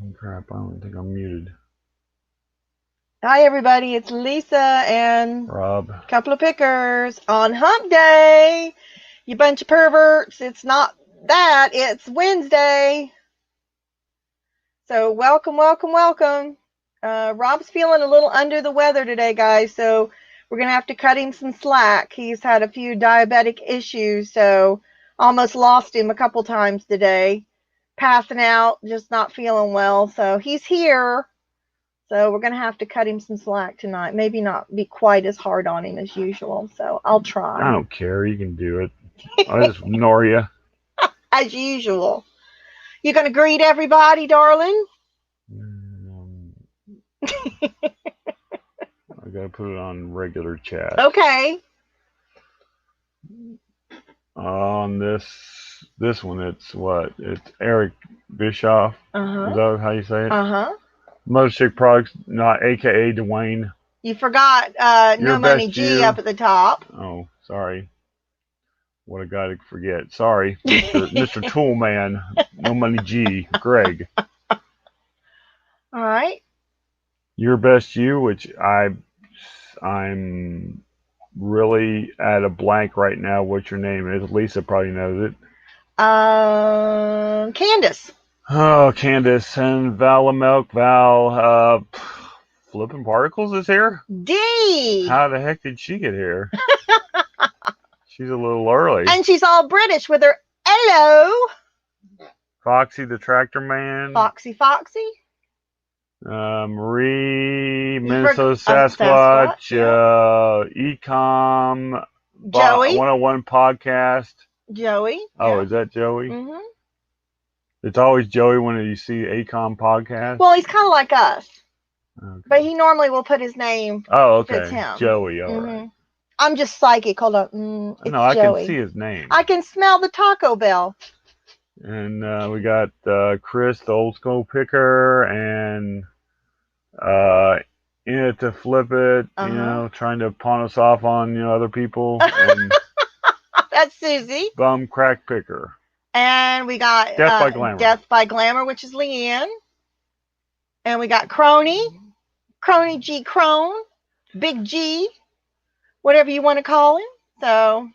Oh, crap, I don't think I'm muted. Hi, everybody. It's Lisa and Rob. a couple of pickers on Hump Day. You bunch of perverts. It's not that. It's Wednesday. So welcome, welcome, welcome. Rob's feeling a little under the weather today, guys. So we're going to have to cut him some slack. He's had a few diabetic issues, so almost lost him a couple times today. Passing out, just not feeling well. So he's here. So we're going to have to cut him some slack tonight. Maybe not be quite as hard on him as usual. So I'll I try. don't care. You can do it. I just ignore you. As usual. You going to greet everybody, darling? I gotta put it on regular chat. Okay. On this one, it's what? It's Eric Bischoff. Is that how you say it? Uh-huh. Mothership Products, not AKA Dwayne. You forgot Your No Money best G you. up at the top. Oh, sorry. What a guy to forget. Sorry, Mr. Toolman. No Money G. Greg. All right. Your best you, which I'm really at a blank right now what your name is. Lisa probably knows it. Candace. Oh, Candace and Val Milk. Val, Flipping Particles is here? D. How the heck did she get here? She's a little early. And she's all British with her hello. Foxy the Tractor Man. Foxy Foxy. Marie, Minnesota Sasquatch, Ecom, Joey. 101 Podcast. Joey. Oh, yeah. Is that Joey? Mm-hmm. It's always Joey when you see Ecom Podcast. Well, he's kind of like us. Okay. But he normally will put his name. Oh, okay. If it's him. Joey, all right. I'm just psychic. Hold on. It's no, I Joey. can see his name. I can smell the Taco Bell. And we got Chris, the old school picker, and in it to flip it, trying to pawn us off on other people. And that's Susie. Bum crack picker. And we got Death by Glamour, which is Leanne. And we got Crony G Crone, Big G, whatever you want to call him. So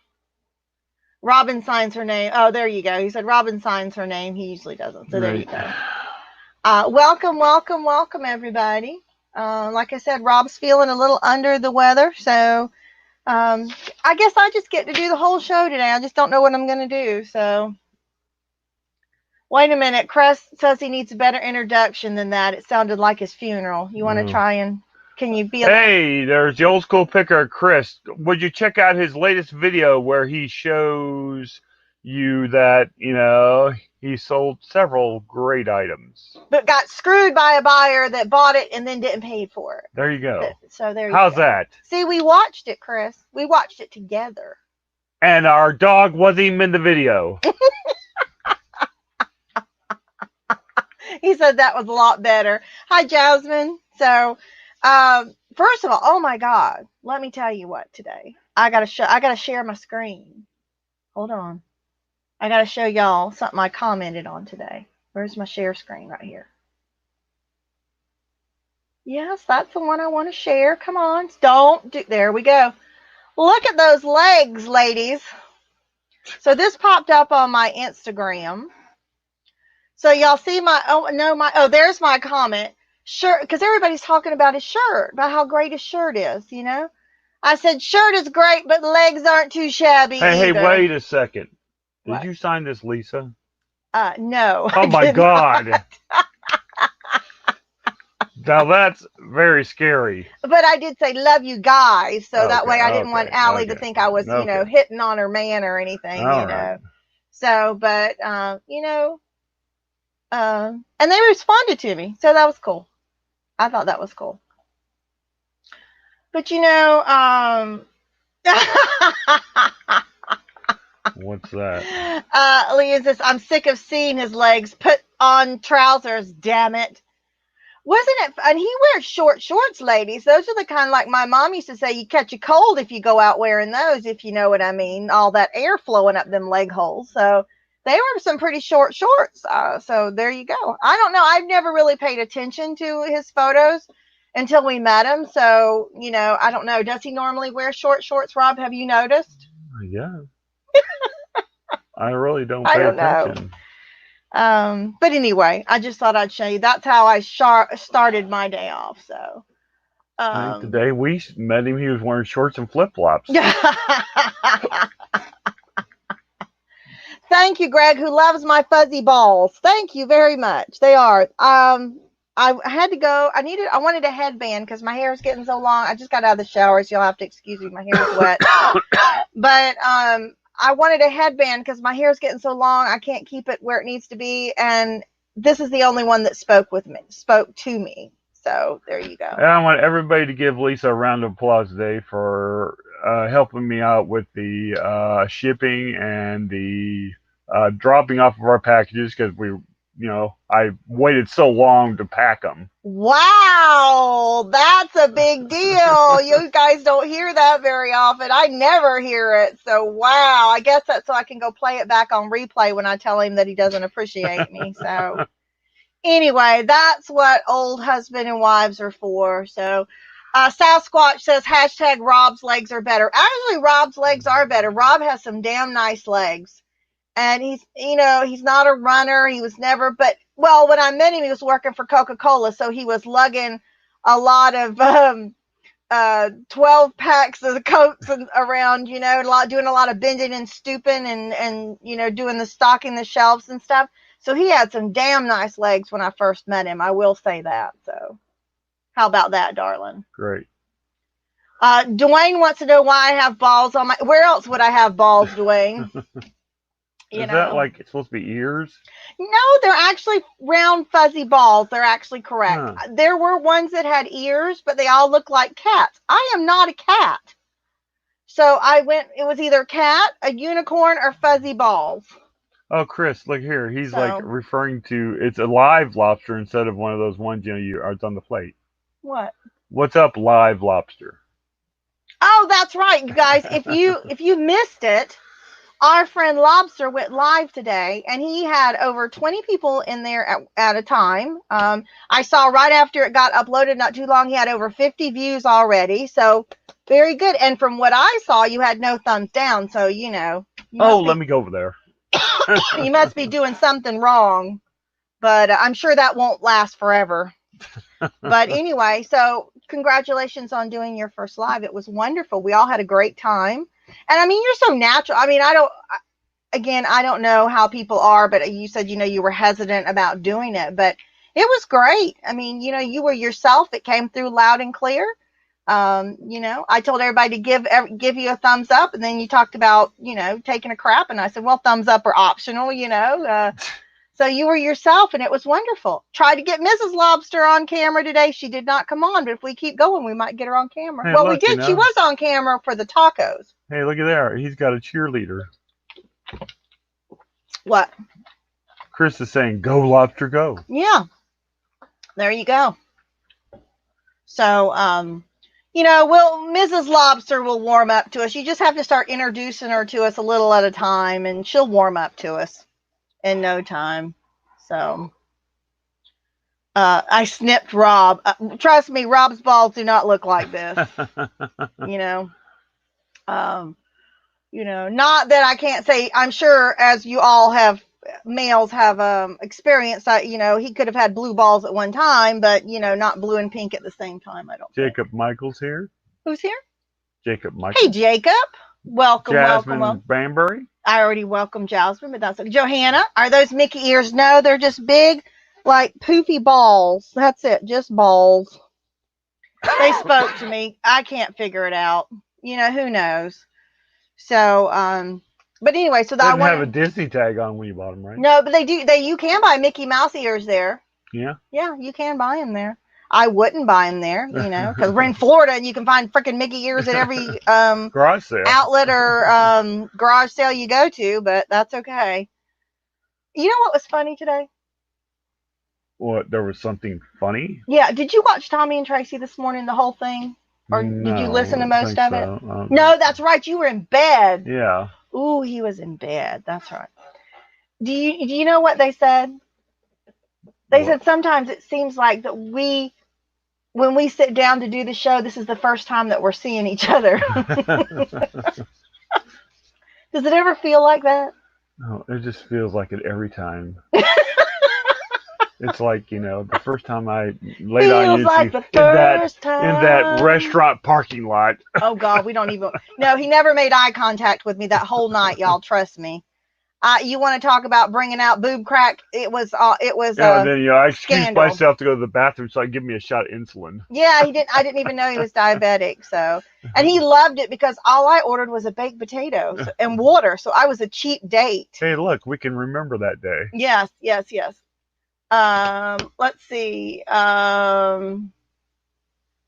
Robin signs her name. Oh, there you go. He said Robin signs her name. He usually doesn't. So there you go. Welcome, welcome, welcome, everybody. Like I said, Rob's feeling a little under the weather. So I guess I just get to do the whole show today. I just don't know what I'm going to do. So wait a minute. Crest says he needs a better introduction than that. It sounded like his funeral. You want to try and can you be Hey, there's the old school picker, Chris. Would you check out his latest video where he shows you that, he sold several great items. But got screwed by a buyer that bought it and then didn't pay for it. There you go. So there you go. How's go. that? See, we watched it, Chris. We watched it together. And our dog wasn't even in the video. He said that was a lot better. Hi, Jasmine. So, first of all, oh my God, let me tell you what today. I gotta share my screen. Hold on. I gotta show y'all something I commented on today. Where's my share screen? Right here. Yes, that's the one I want to share. Come on. There we go. Look at those legs, ladies. So this popped up on my Instagram. So y'all see there's my comment. Shirt, because everybody's talking about his shirt, about how great his shirt is, I said, shirt is great, but legs aren't too shabby Hey, either. wait a second. What? Did you sign this, Lisa? No. Oh, my God. Now, that's very scary. But I did say, love you guys, so that way I didn't want Allie to think I was, hitting on her man or anything, right. So, but, and they responded to me, so that was cool. I thought that was cool. But what's that? Leah says, I'm sick of seeing his legs. Put on trousers, damn it. Wasn't it? And he wears short shorts, ladies. Those are the kind like my mom used to say, you catch a cold if you go out wearing those, if you know what I mean. All that air flowing up them leg holes. So They were some pretty short shorts. So there you go. I don't know. I've never really paid attention to his photos until we met him. So, I don't know. Does he normally wear short shorts, Rob? Have you noticed? Yeah. I really don't pay attention. But anyway, I just thought I'd show you. That's how I started my day off. So. I think the day we met him, he was wearing shorts and flip-flops. Thank you, Greg, who loves my fuzzy balls. Thank you very much. They are. I had to go. I wanted a headband because my hair is getting so long. I just got out of the shower, so you'll have to excuse me. My hair is wet. But I wanted a headband because my hair is getting so long. I can't keep it where it needs to be. And this is the only one that spoke to me. So there you go. And I want everybody to give Lisa a round of applause today for helping me out with the shipping and the dropping off of our packages because I waited so long to pack them. Wow, that's a big deal. You guys don't hear that very often. I never hear it. So, wow, I guess that's so I can go play it back on replay when I tell him that he doesn't appreciate me. So, anyway, that's what old husband and wives are for. So, Sasquatch says, hashtag Rob's legs are better. Actually, Rob's legs are better. Rob has some damn nice legs. And he's not a runner. He was never, when I met him, he was working for Coca-Cola. So he was lugging a lot of 12 packs of Cokes around, doing a lot of bending and stooping and doing the stocking the shelves and stuff. So he had some damn nice legs when I first met him. I will say that. So how about that, darling? Great. Dwayne wants to know why I have balls on where else would I have balls, Dwayne? Is that like it's supposed to be ears? No, they're actually round, fuzzy balls. They're actually correct. Huh. There were ones that had ears, but they all look like cats. I am not a cat. So it was either cat, a unicorn, or fuzzy balls. Oh, Chris, look here. He's like referring to, it's a live lobster instead of one of those ones, it's on the plate. What? What's up, live lobster? Oh, that's right, you guys. If you missed it, our friend Lobster went live today, and he had over 20 people in there at a time. I saw right after it got uploaded not too long, he had over 50 views already. So very good. And from what I saw, you had no thumbs down. So, let me go over there. You must be doing something wrong. But I'm sure that won't last forever. But anyway, so congratulations on doing your first live. It was wonderful. We all had a great time. And I mean, you're so natural. I mean, I don't know how people are, but you said, you were hesitant about doing it, but it was great. I mean, you were yourself. It came through loud and clear. I told everybody to give you a thumbs up, and then you talked about, taking a crap. And I said, well, thumbs up are optional, So you were yourself, and it was wonderful. Tried to get Mrs. Lobster on camera today. She did not come on, but if we keep going, we might get her on camera. Hey, we did. She was on camera for the tacos. Hey, look at there. He's got a cheerleader. What? Chris is saying, go, Lobster, go. Yeah. There you go. So, Mrs. Lobster will warm up to us. You just have to start introducing her to us a little at a time, and she'll warm up to us in no time. So I snipped Rob. Trust me, Rob's balls do not look like this. Not that I can't say, I'm sure as you all males have experienced that, he could have had blue balls at one time, but not blue and pink at the same time. I don't Jacob think. Michael's here. Who's here? Jacob Michael. Hey, Jacob. Welcome, Jasmine welcome. Banbury. I already welcomed Jasmine, but that's okay. Johanna, are those Mickey ears? No, they're just big, like poofy balls. That's it, just balls. They spoke to me. I can't figure it out. Who knows? So, but anyway, so that I have a Disney tag on when you bought them, right? No, but they do. You can buy Mickey Mouse ears there. Yeah. Yeah, you can buy them there. I wouldn't buy them there, because we're in Florida and you can find freaking Mickey ears at every garage sale outlet or garage sale you go to, but that's okay. You know what was funny today? What, there was something funny? Yeah. Did you watch Tommy and Tracy this morning, the whole thing? Or did you listen to most of it? No, that's right. You were in bed. Yeah. Ooh, he was in bed. That's right. Do you know what they said? They said sometimes it seems like that when we sit down to do the show, this is the first time that we're seeing each other. Does it ever feel like that? No, it just feels like it every time. It's like, the first time I laid on you like in that restaurant parking lot. Oh God, we don't even. No, he never made eye contact with me that whole night, y'all. Trust me. You want to talk about bringing out boob crack? It was. Yeah, and then I excused myself to go to the bathroom so I give me a shot of insulin. Yeah, he didn't. I didn't even know he was diabetic. So, and he loved it because all I ordered was a baked potato and water. So I was a cheap date. Hey, look, we can remember that day. Yes. Let's see.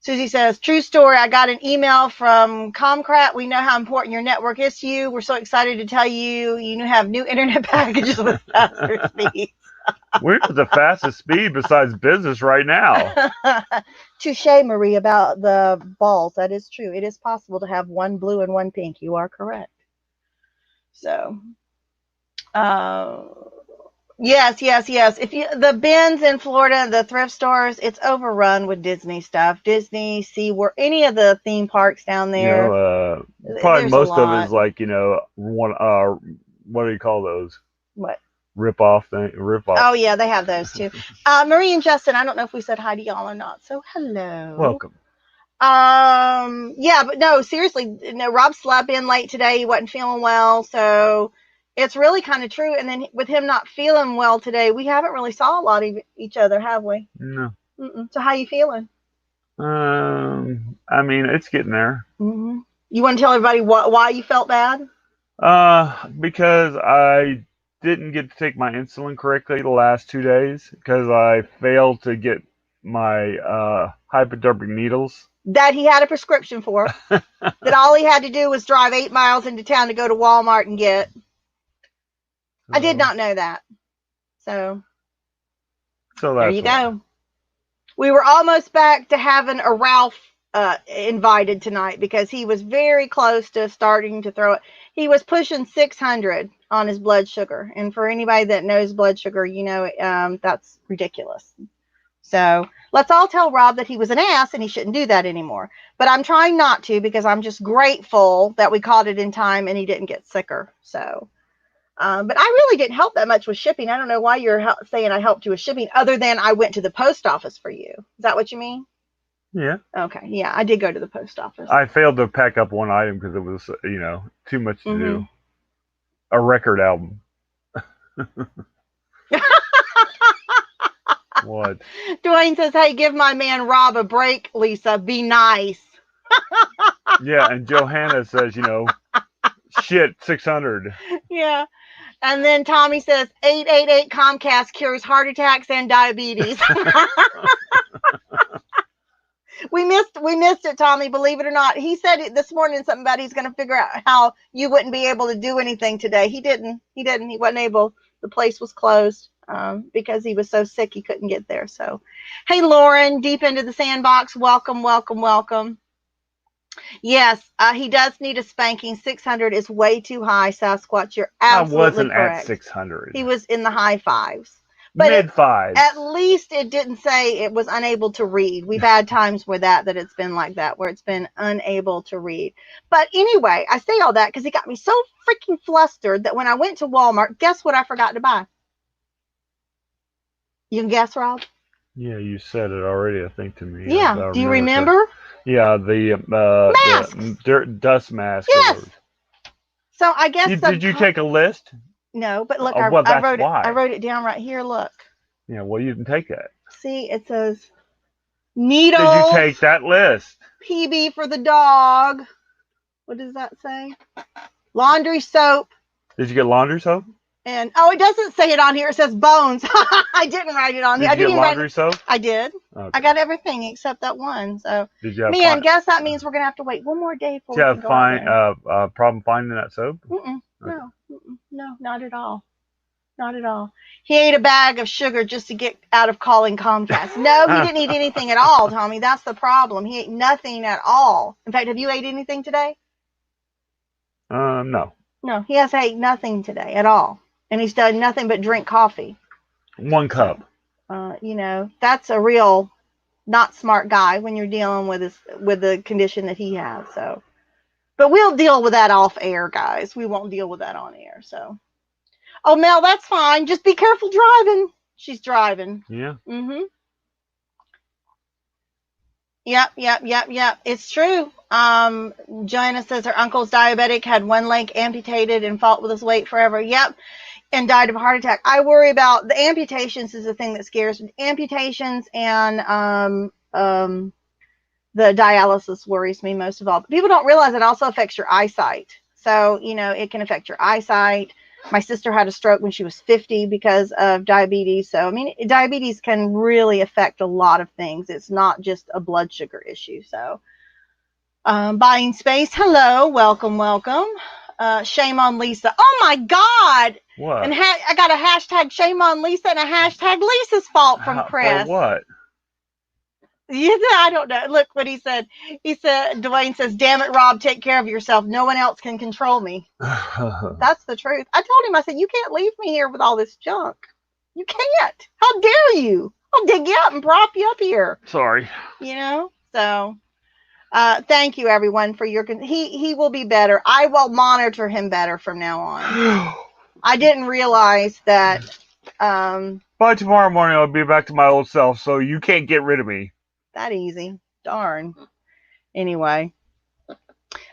Susie says, true story. I got an email from Comcrat. We know how important your network is to you. We're so excited to tell you have new internet packages with faster speeds. We're the fastest speed besides business right now. Touche, Marie, about the balls. That is true. It is possible to have one blue and one pink. You are correct. So, yes. If the bins in Florida, the thrift stores, it's overrun with Disney stuff. Disney, SeaWorld, any of the theme parks down there. Probably most of it is like, one. What do you call those? What? Rip off. Oh yeah, they have those too. Marie and Justin, I don't know if we said hi to y'all or not. So hello. Welcome. Yeah, but no, seriously, Rob slept in late today. He wasn't feeling well, so it's really kind of true. And then with him not feeling well today, we haven't really saw a lot of each other, have we? No. So how you feeling? I mean, it's getting there. Mm-hmm. You want to tell everybody why you felt bad? Because I didn't get to take my insulin correctly the last 2 days because I failed to get my hypodermic needles that he had a prescription for. That all he had to do was drive 8 miles into town to go to Walmart and get. I did not know that. So there you go. We were almost back to having a Ralph invited tonight because he was very close to starting to throw it. He was pushing 600 on his blood sugar. And for anybody that knows blood sugar, that's ridiculous. So let's all tell Rob that he was an ass and he shouldn't do that anymore. But I'm trying not to because I'm just grateful that we caught it in time and he didn't get sicker. So, but I really didn't help that much with shipping. I don't know why you're saying I helped you with shipping other than I went to the post office for you. Is that what you mean? Yeah. Okay. Yeah, I did go to the post office. I failed to pack up one item because it was, too much to do. A record album. What? Dwayne says, hey, give my man Rob a break, Lisa. Be nice. Yeah, and Johanna says, shit, 600. Yeah. And then Tommy says, 888 Comcast cures heart attacks and diabetes. We missed it, Tommy, believe it or not. He said it this morning something about he's going to figure out how you wouldn't be able to do anything today. He didn't. He wasn't able. The place was closed because he was so sick he couldn't get there. So, hey, Lauren, deep into the sandbox. Welcome. Yes, he does need a spanking. 600 is way too high, Sasquatch. You're absolutely correct. I wasn't at 600. He was in the high fives. But mid-fives. At least it didn't say it was unable to read. We've had times where it's been like that, where it's been unable to read. But anyway, I say all that because he got me so freaking flustered that when I went to Walmart, guess what I forgot to buy? You can guess, Rob? Yeah, you said it already, I think, to me. Yeah. Do you remember? Yeah, the dust mask. Yes. So I guess. Did you take a list? No, but look, I wrote it down right here. Look. Yeah, well, you didn't take that. See, it says needles. Did you take that list? PB for the dog. What does that say? Laundry soap. Did you get laundry soap? And it doesn't say it on here. It says bones. I didn't write it on here. Did you get laundry soap? I did. Okay. I got everything except that one. So, did you have guess that means we're gonna have to wait one more day for. Did you have problem finding that soap? Okay. No, not at all. Not at all. He ate a bag of sugar just to get out of calling Comcast. No, he didn't eat anything at all, Tommy. That's the problem. He ate nothing at all. In fact, have you ate anything today? No. No, he has ate nothing today at all. and he's done nothing but drink coffee. 1 cup. So, that's a real not smart guy when you're dealing with the condition that he has. So, but we'll deal with that off air, guys. We won't deal with that on air. So, oh, Mel, that's fine. Just be careful driving. She's driving. Yeah. Mm-hmm. Yep. It's true. Joanna says her uncle's diabetic, had one leg amputated and fought with his weight forever. Yep. And died of a heart attack. I worry about the amputations is the thing that scares me. Amputations and the dialysis worries me most of all. But people don't realize it also affects your eyesight. So, it can affect your eyesight. My sister had a stroke when she was 50 because of diabetes. So, diabetes can really affect a lot of things. It's not just a blood sugar issue. So, buying space. Hello. Welcome. Shame on Lisa. Oh my God. What? And I got a hashtag shame on Lisa and a hashtag Lisa's fault from Chris. For what? Yeah, I don't know. Look what he said. He said, Dwayne says, damn it, Rob, take care of yourself. No one else can control me. That's the truth. I told him, I said, you can't leave me here with all this junk. You can't. How dare you? I'll dig you up and prop you up here. Sorry. So thank you, everyone, for your. He will be better. I will monitor him better from now on. I didn't realize that. By tomorrow morning, I'll be back to my old self, so you can't get rid of me. That easy. Darn. Anyway.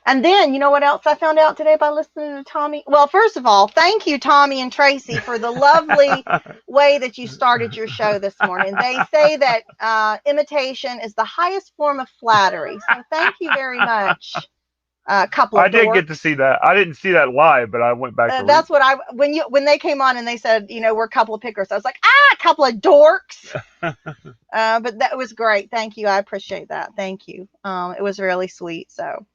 And then, you know what else I found out today by listening to Tommy? Well, first of all, thank you, Tommy and Tracy, for the lovely way that you started your show this morning. They say that imitation is the highest form of flattery. So thank you very much. I did get to see that. I didn't see that live, but I went back to that's what when they came on and they said, we're a couple of pickers, I was like, a couple of dorks. But that was great. Thank you. I appreciate that. Thank you. It was really sweet. So,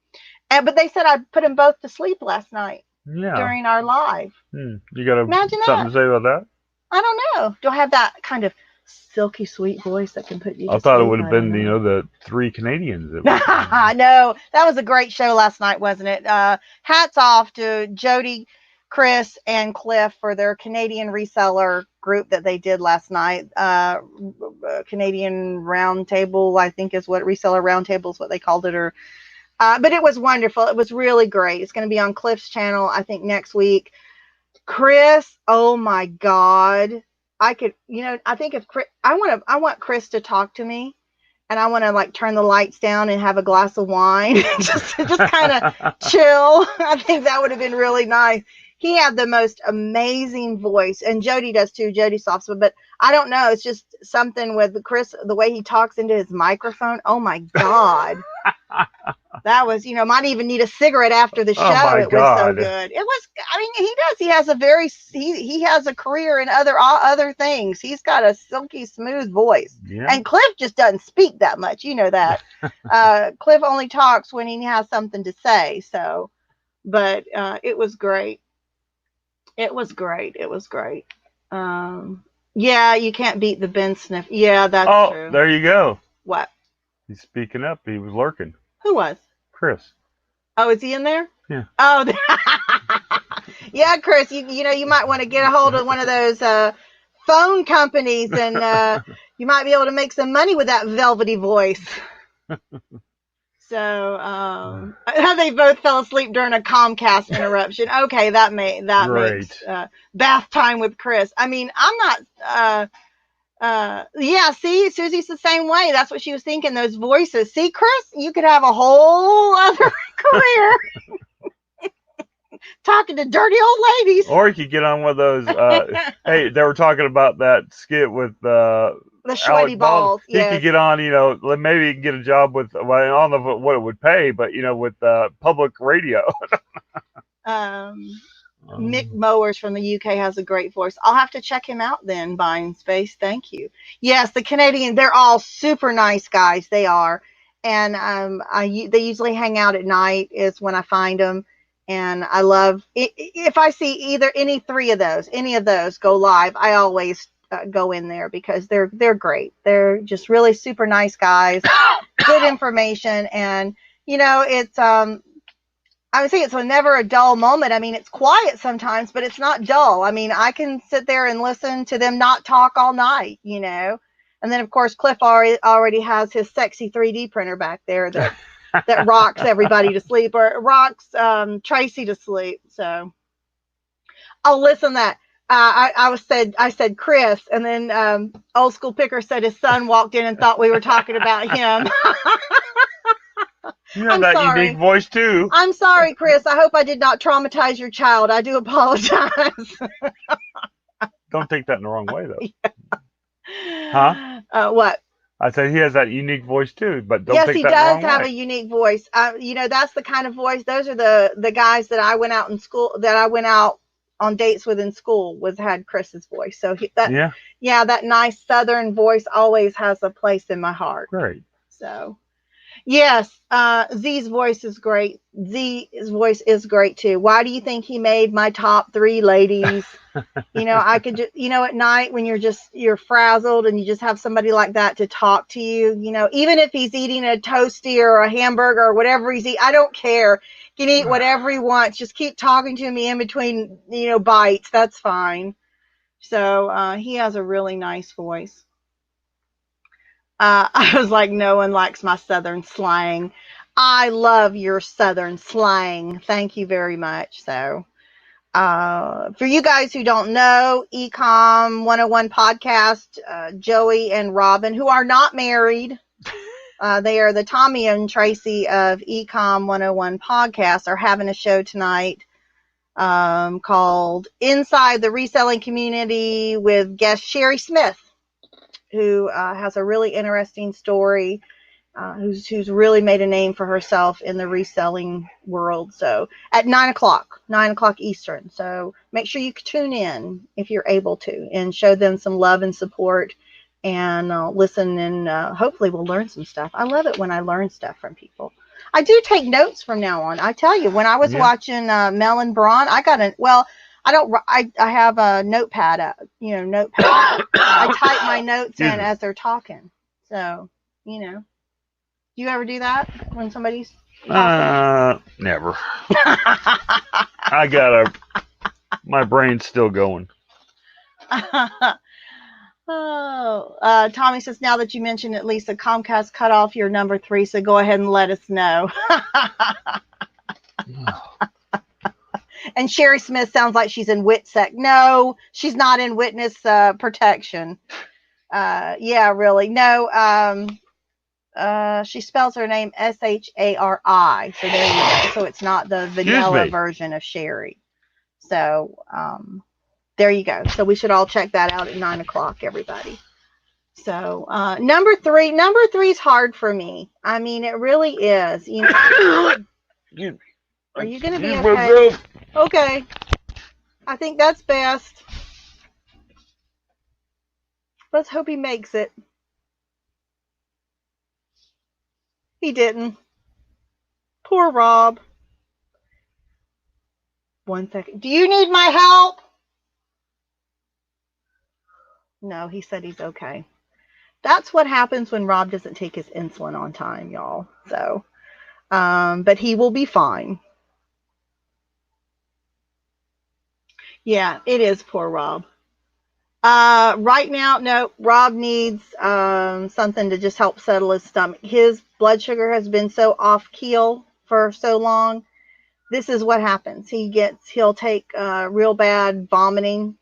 but they said I put them both to sleep last night during our live. You got something to say about that? I don't know. Do I have that kind of silky sweet voice that can put you to I thought it would have been, the 3 Canadians. No, that was a great show last night, wasn't it? Hats off to Jody, Chris, and Cliff for their Canadian reseller group that they did last night. Canadian Roundtable, I think is what Reseller Roundtable is what they called it. But it was wonderful. It was really great. It's going to be on Cliff's channel, I think, next week. Chris, oh my God. I think if Chris, I want Chris to talk to me, and I want to turn the lights down and have a glass of wine, just kind of chill. I think that would have been really nice. He had the most amazing voice, and Jody does too. Jody Software, but I don't know. It's just something with Chris, the way he talks into his microphone. Oh my God. That was, might even need a cigarette after the show. It was so good. It was, he does. He has he has a career in other things. He's got a silky smooth voice. Yeah. And Cliff just doesn't speak that much. You know that. Cliff only talks when he has something to say. So, but it was great. It was great. Yeah, you can't beat the Ben Sniff. Yeah, that's true. There you go. What? He's speaking up. He was lurking. Who was? Chris. Oh, is he in there? Yeah. Oh, yeah, Chris. You might want to get a hold of one of those phone companies, and you might be able to make some money with that velvety voice. So they both fell asleep during a Comcast interruption. Okay, that makes bath time with Chris. I'm not. Yeah, see, Susie's the same way. That's what she was thinking, those voices. See, Chris, you could have a whole other career talking to dirty old ladies. Or you could get on one of those, hey, they were talking about that skit with the sweaty balls. He could get on, maybe he can get a job with, I don't know what it would pay, but, with public radio. Mick Mowers from the UK has a great voice. I'll have to check him out then, Buying Space. Thank you. Yes, the Canadian, they're all super nice guys. They are. And they usually hang out at night is when I find them. And I love, if I see any of those go live, I always go in there because they're great. They're just really super nice guys, good information. And, it's, I would say it's never a dull moment. I mean, it's quiet sometimes, but it's not dull. I mean, I can sit there and listen to them not talk all night, you know. And then, of course, Cliff already has his sexy 3D printer back there that that rocks everybody to sleep, or rocks Tracy to sleep. So, oh, listen, that I said Chris, and then Old School Picker said his son walked in and thought we were talking about him. You have that sorry. Unique voice too. I'm sorry, Chris. I hope I did not traumatize your child. I do apologize. Don't take that in the wrong way, though. Yeah. Huh? What? I said he has that unique voice too, but don't yes, take he that does the wrong have way. A unique voice. You know, that's the kind of voice. Those are the guys that I went out in school, that I went out on dates with in school, had Chris's voice. So that nice Southern voice always has a place in my heart. Great. So. Yes, Z's voice is great. Z's voice is great too. Why do you think he made my top 3 ladies? You know, I could just, you know, at night when you're frazzled and you just have somebody like that to talk to you, you know, even if he's eating a toasty or a hamburger or whatever he's eating, I don't care. He can eat whatever he wants. Just keep talking to me in between, you know, bites. That's fine. So he has a really nice voice. I was like, no one likes my Southern slang. I love your Southern slang. Thank you very much. So, for you guys who don't know, Ecom 101 podcast, Joey and Robin, who are not married, they are the Tommy and Tracy of Ecom 101 podcast, are having a show tonight called Inside the Reselling Community with guest Sherry Smith, who has a really interesting story, who's really made a name for herself in the reselling world. So at 9 o'clock Eastern. So make sure you tune in if you're able to, and show them some love and support, and listen, and hopefully we'll learn some stuff. I love it when I learn stuff from people. I do take notes from now on. I tell you, when I was watching Mel and Braun, I have a notepad, notepad. I type my notes in as they're talking. So, you know. Do you ever do that when somebody's talking? Never. My brain's still going. Tommy says, now that you mentioned it, Lisa, Comcast cut off your number 3, so go ahead and let us know. And Sherry Smith sounds like she's in WITSEC. No, she's not in witness protection. Yeah, really. No, she spells her name Shari. So there you go. So it's not the vanilla version of Sherry. So there you go. So we should all check that out at 9 o'clock, everybody. So number 3 is hard for me. I mean, it really is. You know. Are you going to be okay? Okay. I think that's best. Let's hope he makes it. He didn't. Poor Rob. 1 second. Do you need my help? No, he said he's okay. That's what happens when Rob doesn't take his insulin on time, y'all. So, but he will be fine. Yeah, it is poor Rob. Right now, no, Rob needs something to just help settle his stomach. His blood sugar has been so off keel for so long. This is what happens. He'll take real bad vomiting,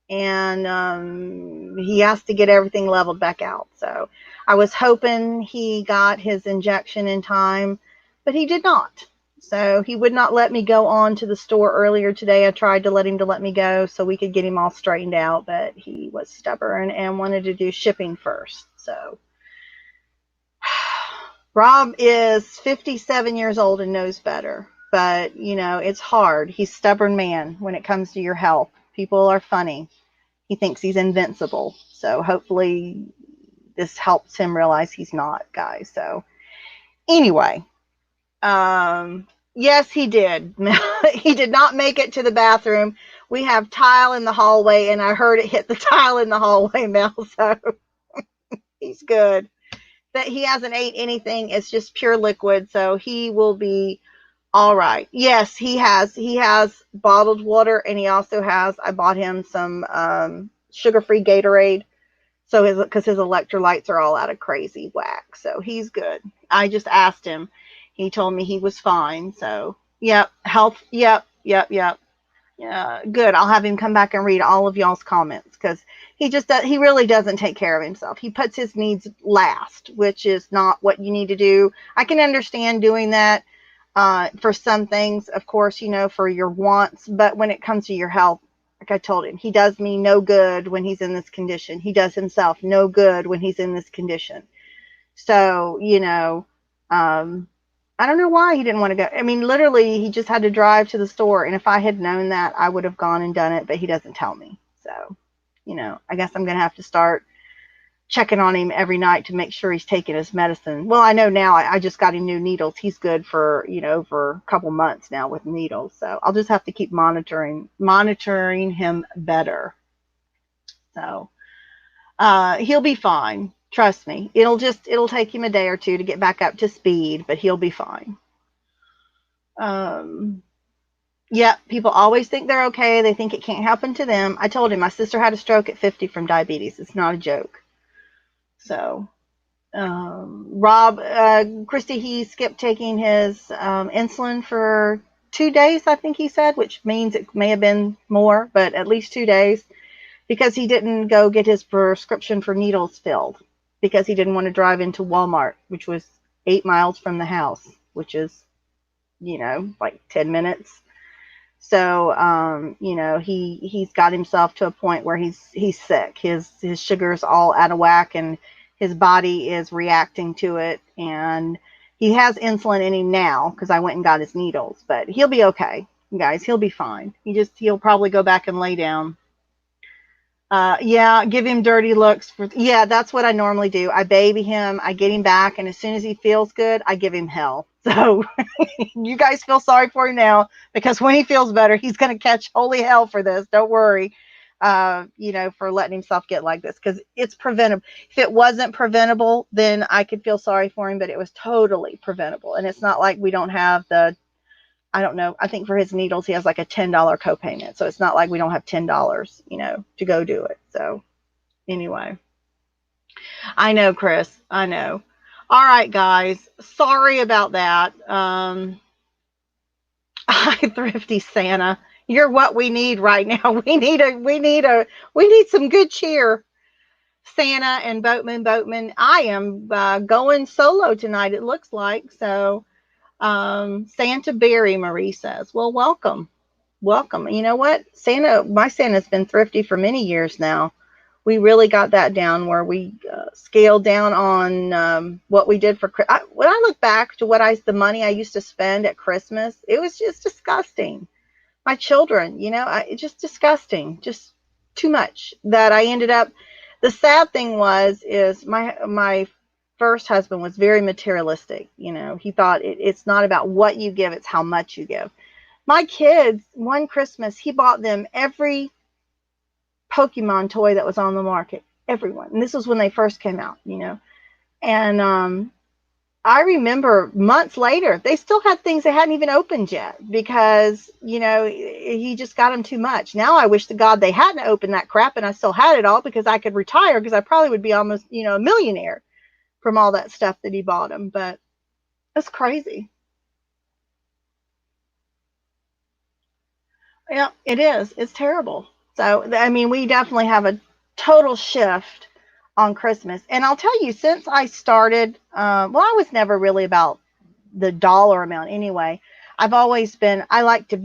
and he has to get everything leveled back out. So I was hoping he got his injection in time, but he did not. So he would not let me go on to the store earlier today. I tried to let me go so we could get him all straightened out, but he was stubborn and wanted to do shipping first. So Rob is 57 years old and knows better, but you know, it's hard. He's a stubborn man when it comes to your health. People are funny. He thinks he's invincible. So hopefully this helps him realize he's not, guys. So anyway, yes, he did. He did not make it to the bathroom. We have tile in the hallway, and I heard it hit the tile in the hallway, Mel. So he's good. That he hasn't ate anything. It's just pure liquid. So he will be All right. Yes, he has. He has bottled water, and he also has. I bought him some sugar-free Gatorade. So because his electrolytes are all out of crazy whack. So he's good. I just asked him. He told me he was fine. So yep, health. Yep. Yeah, good. I'll have him come back and read all of y'all's comments because he really doesn't take care of himself. He puts his needs last, which is not what you need to do. I can understand doing that for some things, of course, for your wants. But when it comes to your health, like I told him, he does me no good when he's in this condition. He does himself no good when he's in this condition. So, I don't know why he didn't want to go. I mean, literally, he just had to drive to the store. And if I had known that, I would have gone and done it. But he doesn't tell me. So, I guess I'm going to have to start checking on him every night to make sure he's taking his medicine. Well, I know now I just got him new needles. He's good for, for a couple months now with needles. So I'll just have to keep monitoring him better. So he'll be fine. Trust me. It'll take him a day or two to get back up to speed, but he'll be fine. Yeah, people always think they're okay. They think it can't happen to them. I told him my sister had a stroke at 50 from diabetes. It's not a joke. So, Rob, Christy, he skipped taking his insulin for 2 days, I think he said, which means it may have been more, but at least 2 days, because he didn't go get his prescription for needles filled because he didn't want to drive into Walmart, which was 8 miles from the house, which is, like 10 minutes. So, he's got himself to a point where he's sick. His sugar's all out of whack and his body is reacting to it. And he has insulin in him now because I went and got his needles, but he'll be okay, guys. He'll be fine. He'll probably go back and lay down. Yeah, give him dirty looks. That's what I normally do. I baby him, I get him back, and as soon as he feels good, I give him hell. So you guys feel sorry for him now because when he feels better, he's going to catch holy hell for this. Don't worry, for letting himself get like this because it's preventable. If it wasn't preventable, then I could feel sorry for him, but it was totally preventable. And it's not like we don't have I don't know. I think for his needles, he has like a $10 copayment. So it's not like we don't have $10, to go do it. So anyway, I know, Chris. I know. All right, guys. Sorry about that. Thrifty Santa, you're what we need right now. We need some good cheer. Santa and Boatman. I am going solo tonight. It looks like so. Santa Berry, Marie says, well, welcome. You know what? My Santa's been thrifty for many years now. We really got that down where we scaled down on what we did for when I look back to the money I used to spend at Christmas, it was just disgusting. My children, it's just disgusting, just too much that I ended up. The sad thing is my first husband was very materialistic. He thought it's not about what you give, it's how much you give. My kids, one Christmas, he bought them every Pokemon toy that was on the market, everyone. And this was when they first came out, And I remember months later, they still had things that hadn't even opened yet because, he just got them too much. Now I wish to God they hadn't opened that crap and I still had it all because I could retire because I probably would be almost, a millionaire from all that stuff that he bought him. But it's crazy. Yeah, it is. It's terrible. So, I mean, we definitely have a total shift on Christmas. And I'll tell you, since I started, I was never really about the dollar amount anyway. I've always been, I like to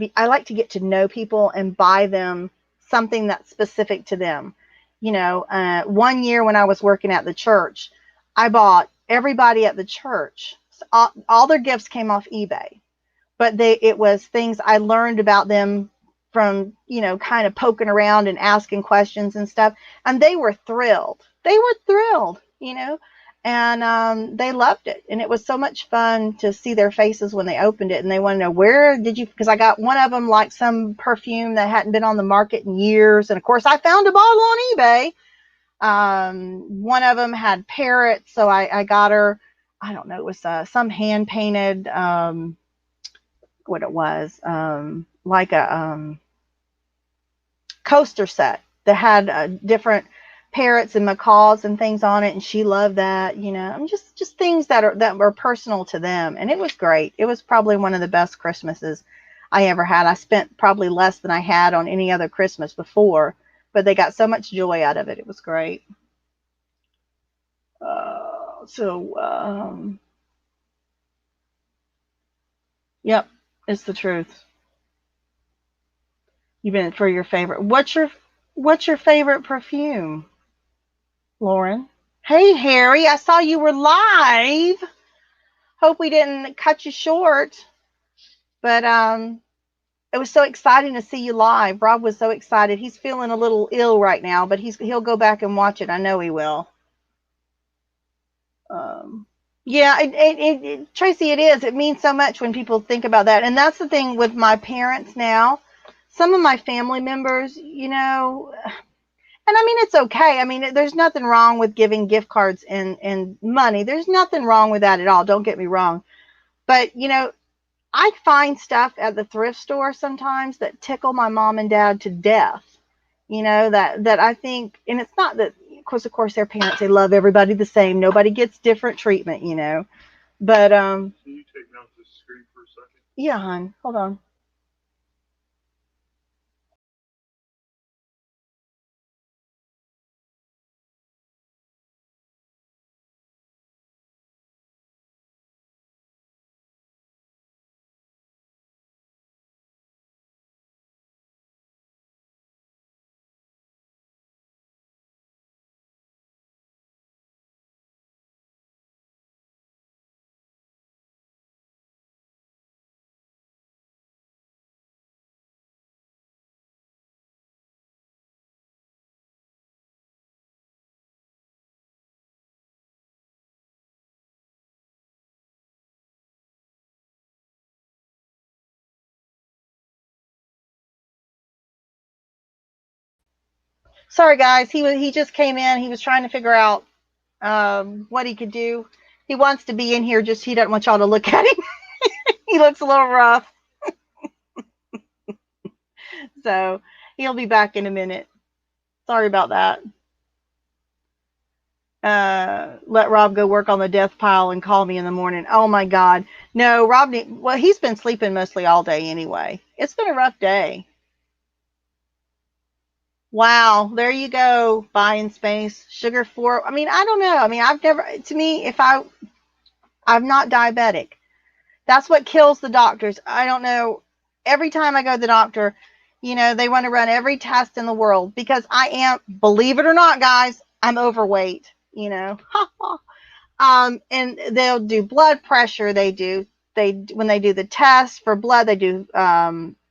get to know people and buy them something that's specific to them. 1 year when I was working at the church, I bought everybody at the church. All their gifts came off eBay, but it was things I learned about them from, kind of poking around and asking questions and stuff. And they were thrilled. And they loved it. And it was so much fun to see their faces when they opened it. And they want to know, where did you, because I got one of them like some perfume that hadn't been on the market in years. And of course I found a bottle on eBay. One of them had parrots. So I got her, I don't know, it was some hand painted, what it was, like a coaster set that had different parrots and macaws and things on it, and she loved that. Just things that were personal to them, and it was great. It was probably one of the best Christmases I ever had. I spent probably less than I had on any other Christmas before, but they got so much joy out of it. It was great. Yep, it's the truth. You've been for your favorite. What's your favorite perfume, Lauren? Hey, Harry, I saw you were live. Hope we didn't cut you short, but it was so exciting to see you live. Rob was so excited. He's feeling a little ill right now, but he'll go back and watch it. I know he will. Yeah, Tracy, it is. It means so much when people think about that. And that's the thing with my parents now. Some of my family members, and I mean, it's okay. I mean, there's nothing wrong with giving gift cards and money. There's nothing wrong with that at all. Don't get me wrong. But, I find stuff at the thrift store sometimes that tickle my mom and dad to death. That I think, and it's not that, of course, their parents, they love everybody the same. Nobody gets different treatment, But, Can you take me off the screen for a second? Yeah, hon. Hold on. Sorry, guys. He just came in. He was trying to figure out what he could do. He wants to be in here, just he doesn't want y'all to look at him. He looks a little rough. So he'll be back in a minute. Sorry about that. Let Rob go work on the death pile and call me in the morning. Oh my God. No, Rob, well, he's been sleeping mostly all day anyway. It's been a rough day. Wow, there you go, buying space. Sugar 4. I mean, I don't know. I mean, I'm not diabetic. That's what kills the doctors. I don't know. Every time I go to the doctor, they want to run every test in the world because I am, believe it or not, guys, I'm overweight, and they'll do blood pressure. When they do the test for blood, they do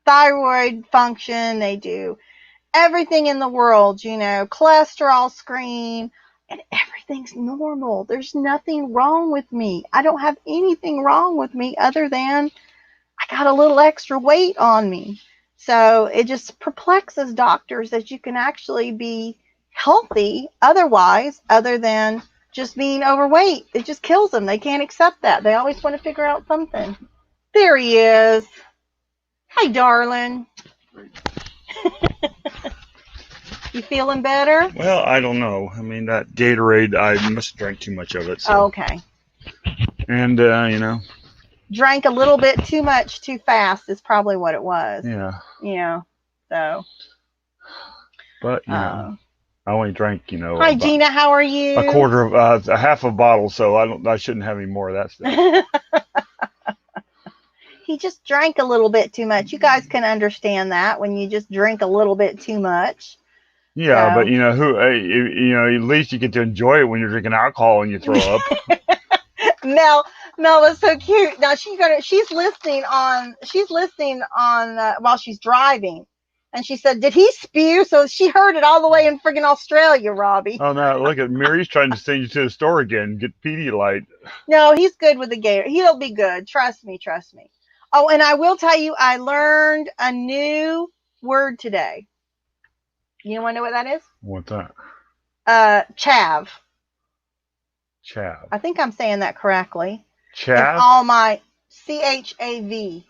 thyroid function. They do everything in the world, cholesterol screen, and everything's normal. There's nothing wrong with me. I don't have anything wrong with me other than I got a little extra weight on me. So it just perplexes doctors that you can actually be healthy otherwise, other than just being overweight. It just kills them. They can't accept that. They always want to figure out something. There he is. Hi, darling. You feeling better? Well, I don't know. I mean, that Gatorade, I must have drank too much of it. So. Oh, okay. And, drank a little bit too much too fast is probably what it was. Yeah. So. But, I only drank, Hi, Gina. How are you? A quarter of, a half a bottle, so I shouldn't have any more of that stuff. He just drank a little bit too much. You guys can understand that when you just drink a little bit too much. Yeah, so. But at least you get to enjoy it when you're drinking alcohol and you throw up. Mel was so cute. Now she's listening on while she's driving, and she said, "Did he spew?" So she heard it all the way in friggin' Australia, Robbie. Oh no! Look at Mary's trying to send you to the store again. Get Pedialyte. No, he's good with the Gator. He'll be good. Trust me. Oh, and I will tell you, I learned a new word today. You want to know what that is? What's that? Chav. Chav. I think I'm saying that correctly. Chav? It's all my CHAV.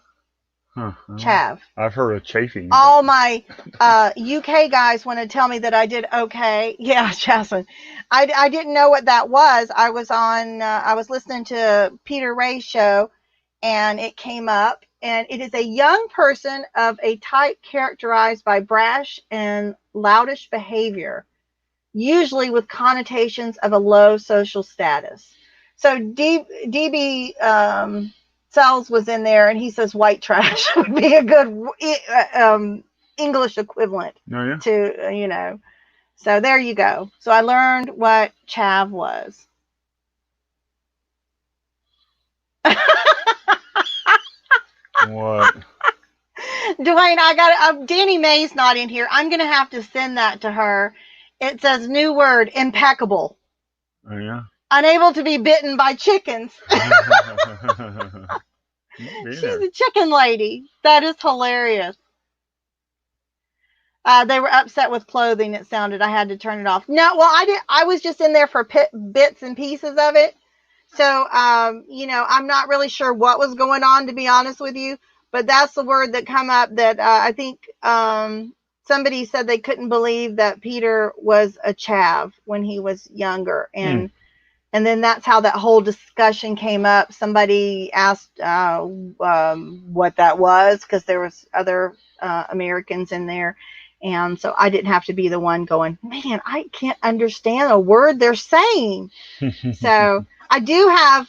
Chav. I've heard of chafing. All my UK guys want to tell me that I did okay. Yeah, Jasmine. I didn't know what that was. I was listening to Peter Ray's show, and it came up, and it is a young person of a type characterized by brash and loudish behavior, usually with connotations of a low social status. So DB Sells was in there, and he says white trash would be a good English equivalent to, So there you go. So I learned what chav was. What? Dwayne, Danny Mae's not in here. I'm going to have to send that to her. It says new word, impeccable. Oh, yeah? Unable to be bitten by chickens. She's a chicken lady. That is hilarious. They were upset with clothing. It sounded. I had to turn it off. No, well, I was just in there for bits and pieces of it. So, I'm not really sure what was going on, to be honest with you. But that's the word that come up that I think somebody said they couldn't believe that Peter was a chav when he was younger. And then that's how that whole discussion came up. Somebody asked what that was, because there was other Americans in there. And so I didn't have to be the one going, man, I can't understand a word they're saying. So I do have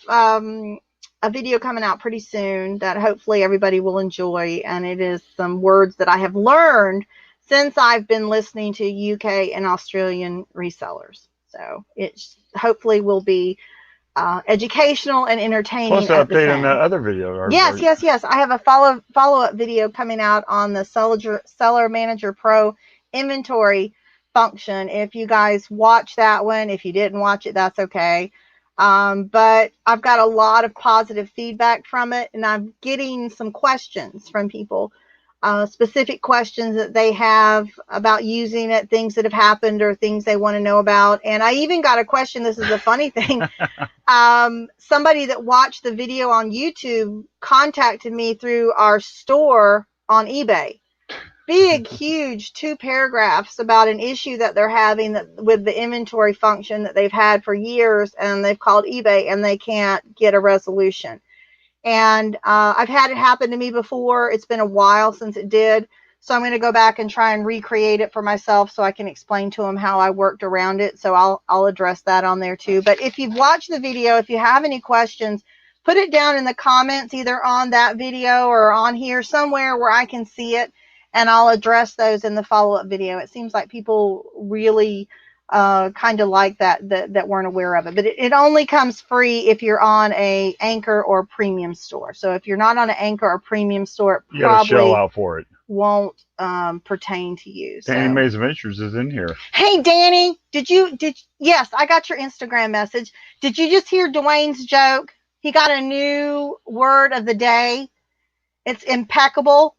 a video coming out pretty soon that hopefully everybody will enjoy. And it is some words that I have learned since I've been listening to UK and Australian resellers. So it hopefully will be educational and entertaining. Plus, update on that other video. Yes. I have a follow-up video coming out on the Seller Manager Pro inventory function. If you guys watch that one, if you didn't watch it, that's okay. But I've got a lot of positive feedback from it, and I'm getting some questions from people. Specific questions that they have about using it, things that have happened or things they want to know about. And I even got a question. This is a funny thing. Somebody that watched the video on YouTube contacted me through our store on eBay. Big, huge 2 paragraphs about an issue that they're having with the inventory function that they've had for years, and they've called eBay and they can't get a resolution. And I've had it happen to me before. It's been a while since it did. So I'm going to go back and try and recreate it for myself so I can explain to them how I worked around it. So I'll address that on there too. But if you've watched the video, if you have any questions, put it down in the comments, either on that video or on here somewhere where I can see it. And I'll address those in the follow-up video. It seems like people really kind of like that weren't aware of it. But it only comes free if you're on a Anchor or premium store. So if you're not on an Anchor or premium store, it probably shell out for it. Won't pertain to you. Danny Mae's Adventures is in here. Hey, Danny, yes, I got your Instagram message. Did you just hear Dwayne's joke? He got a new word of the day. It's impeccable.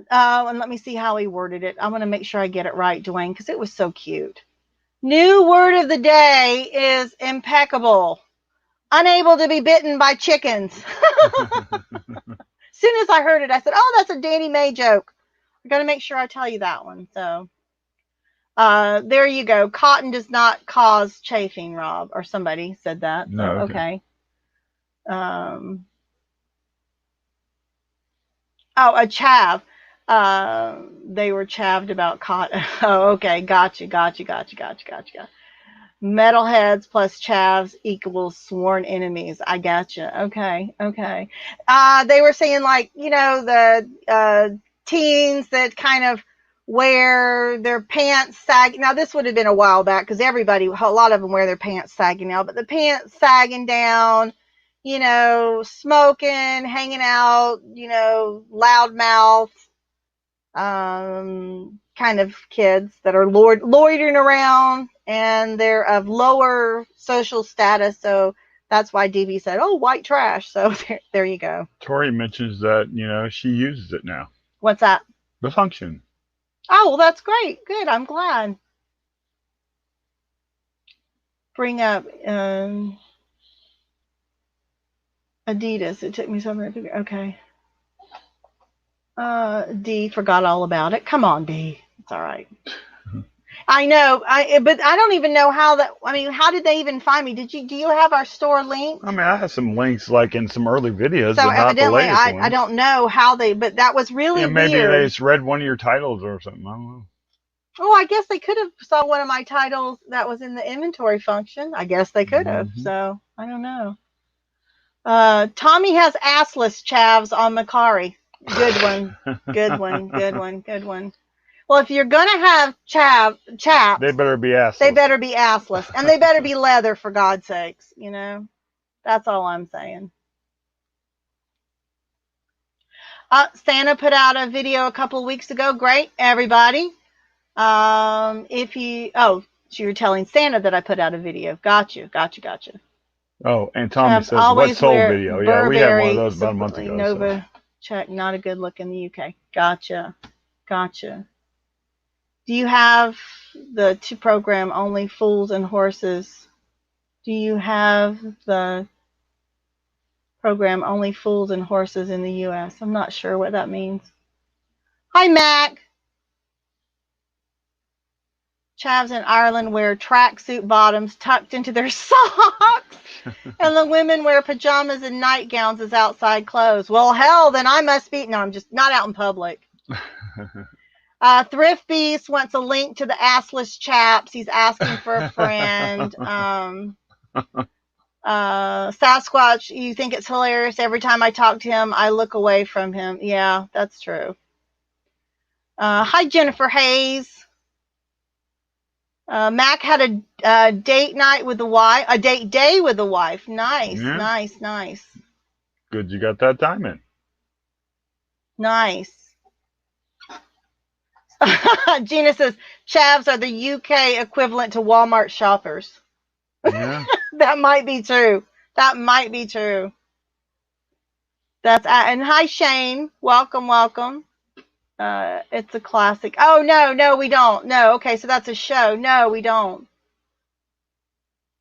And let me see how he worded it. I want to make sure I get it right, Dwayne, because it was so cute. New word of the day is impeccable. Unable to be bitten by chickens. As soon as I heard it, I said, oh, that's a Danny Mae joke. I got to make sure I tell you that one. So there you go. Cotton does not cause chafing, Rob, or somebody said that. So, no, okay. Oh, a chav. They were chaved about cotton. Oh, okay. Gotcha. Metalheads plus chavs equals sworn enemies. I gotcha. Okay. They were saying, like, the teens that kind of wear their pants sagging. Now, this would have been a while back because a lot of them wear their pants sagging now, but the pants sagging down, smoking, hanging out, loudmouth, kind of kids that are loitering around, and they're of lower social status. So that's why DB said, oh, white trash. So there you go. Tori mentions that, she uses it now. What's that? The function. Oh, well, that's great. Good. I'm glad. Bring up Adidas. It took me something. Okay. D forgot all about it. Come on, D. It's all right. I know, but I don't even know how that. I mean, how did they even find me? Do you have our store link? I mean, I have some links like in some early videos, so but not the latest ones. I don't know how they. But that was really maybe weird. They just read one of your titles or something. I don't know. Oh, I guess they could have saw one of my titles that was in the inventory function. I guess they could have. So I don't know. Tommy has assless chavs on Macari. Good one. Good one. Good one. Good one. Well, if you're gonna have chaps, they better be assless. They better be assless, and they better be leather, for God's sakes. You know, that's all I'm saying. Santa put out a video a couple of weeks ago. Great, everybody. If you, so you're telling Santa that I put out a video. Gotcha. Oh, and Tommy says, what soul video? Yeah, we had one of those about a month ago. Nova check, not a good look in the UK. Gotcha. Do you have the program Only Fools and Horses? Do you have the program Only Fools and Horses in the U.S.? I'm not sure what that means. Hi, Mac. Chavs in Ireland wear tracksuit bottoms tucked into their socks, and the women wear pajamas and nightgowns as outside clothes. Well, hell, then I must be. No, I'm just not out in public. Thrift Beast wants a link to the assless chaps. He's asking for a friend. Sasquatch, you think it's hilarious? Every time I talk to him, I look away from him. Yeah, that's true. Hi, Jennifer Hayes. Mac had a date night with the wife, a date day with the wife. Nice. Good, you got that time in. Nice. Gina says, chavs are the UK equivalent to Walmart shoppers. Yeah. That might be true. And hi, Shane. Welcome. It's a classic. Oh, no, we don't. No, okay, so that's a show. No, we don't.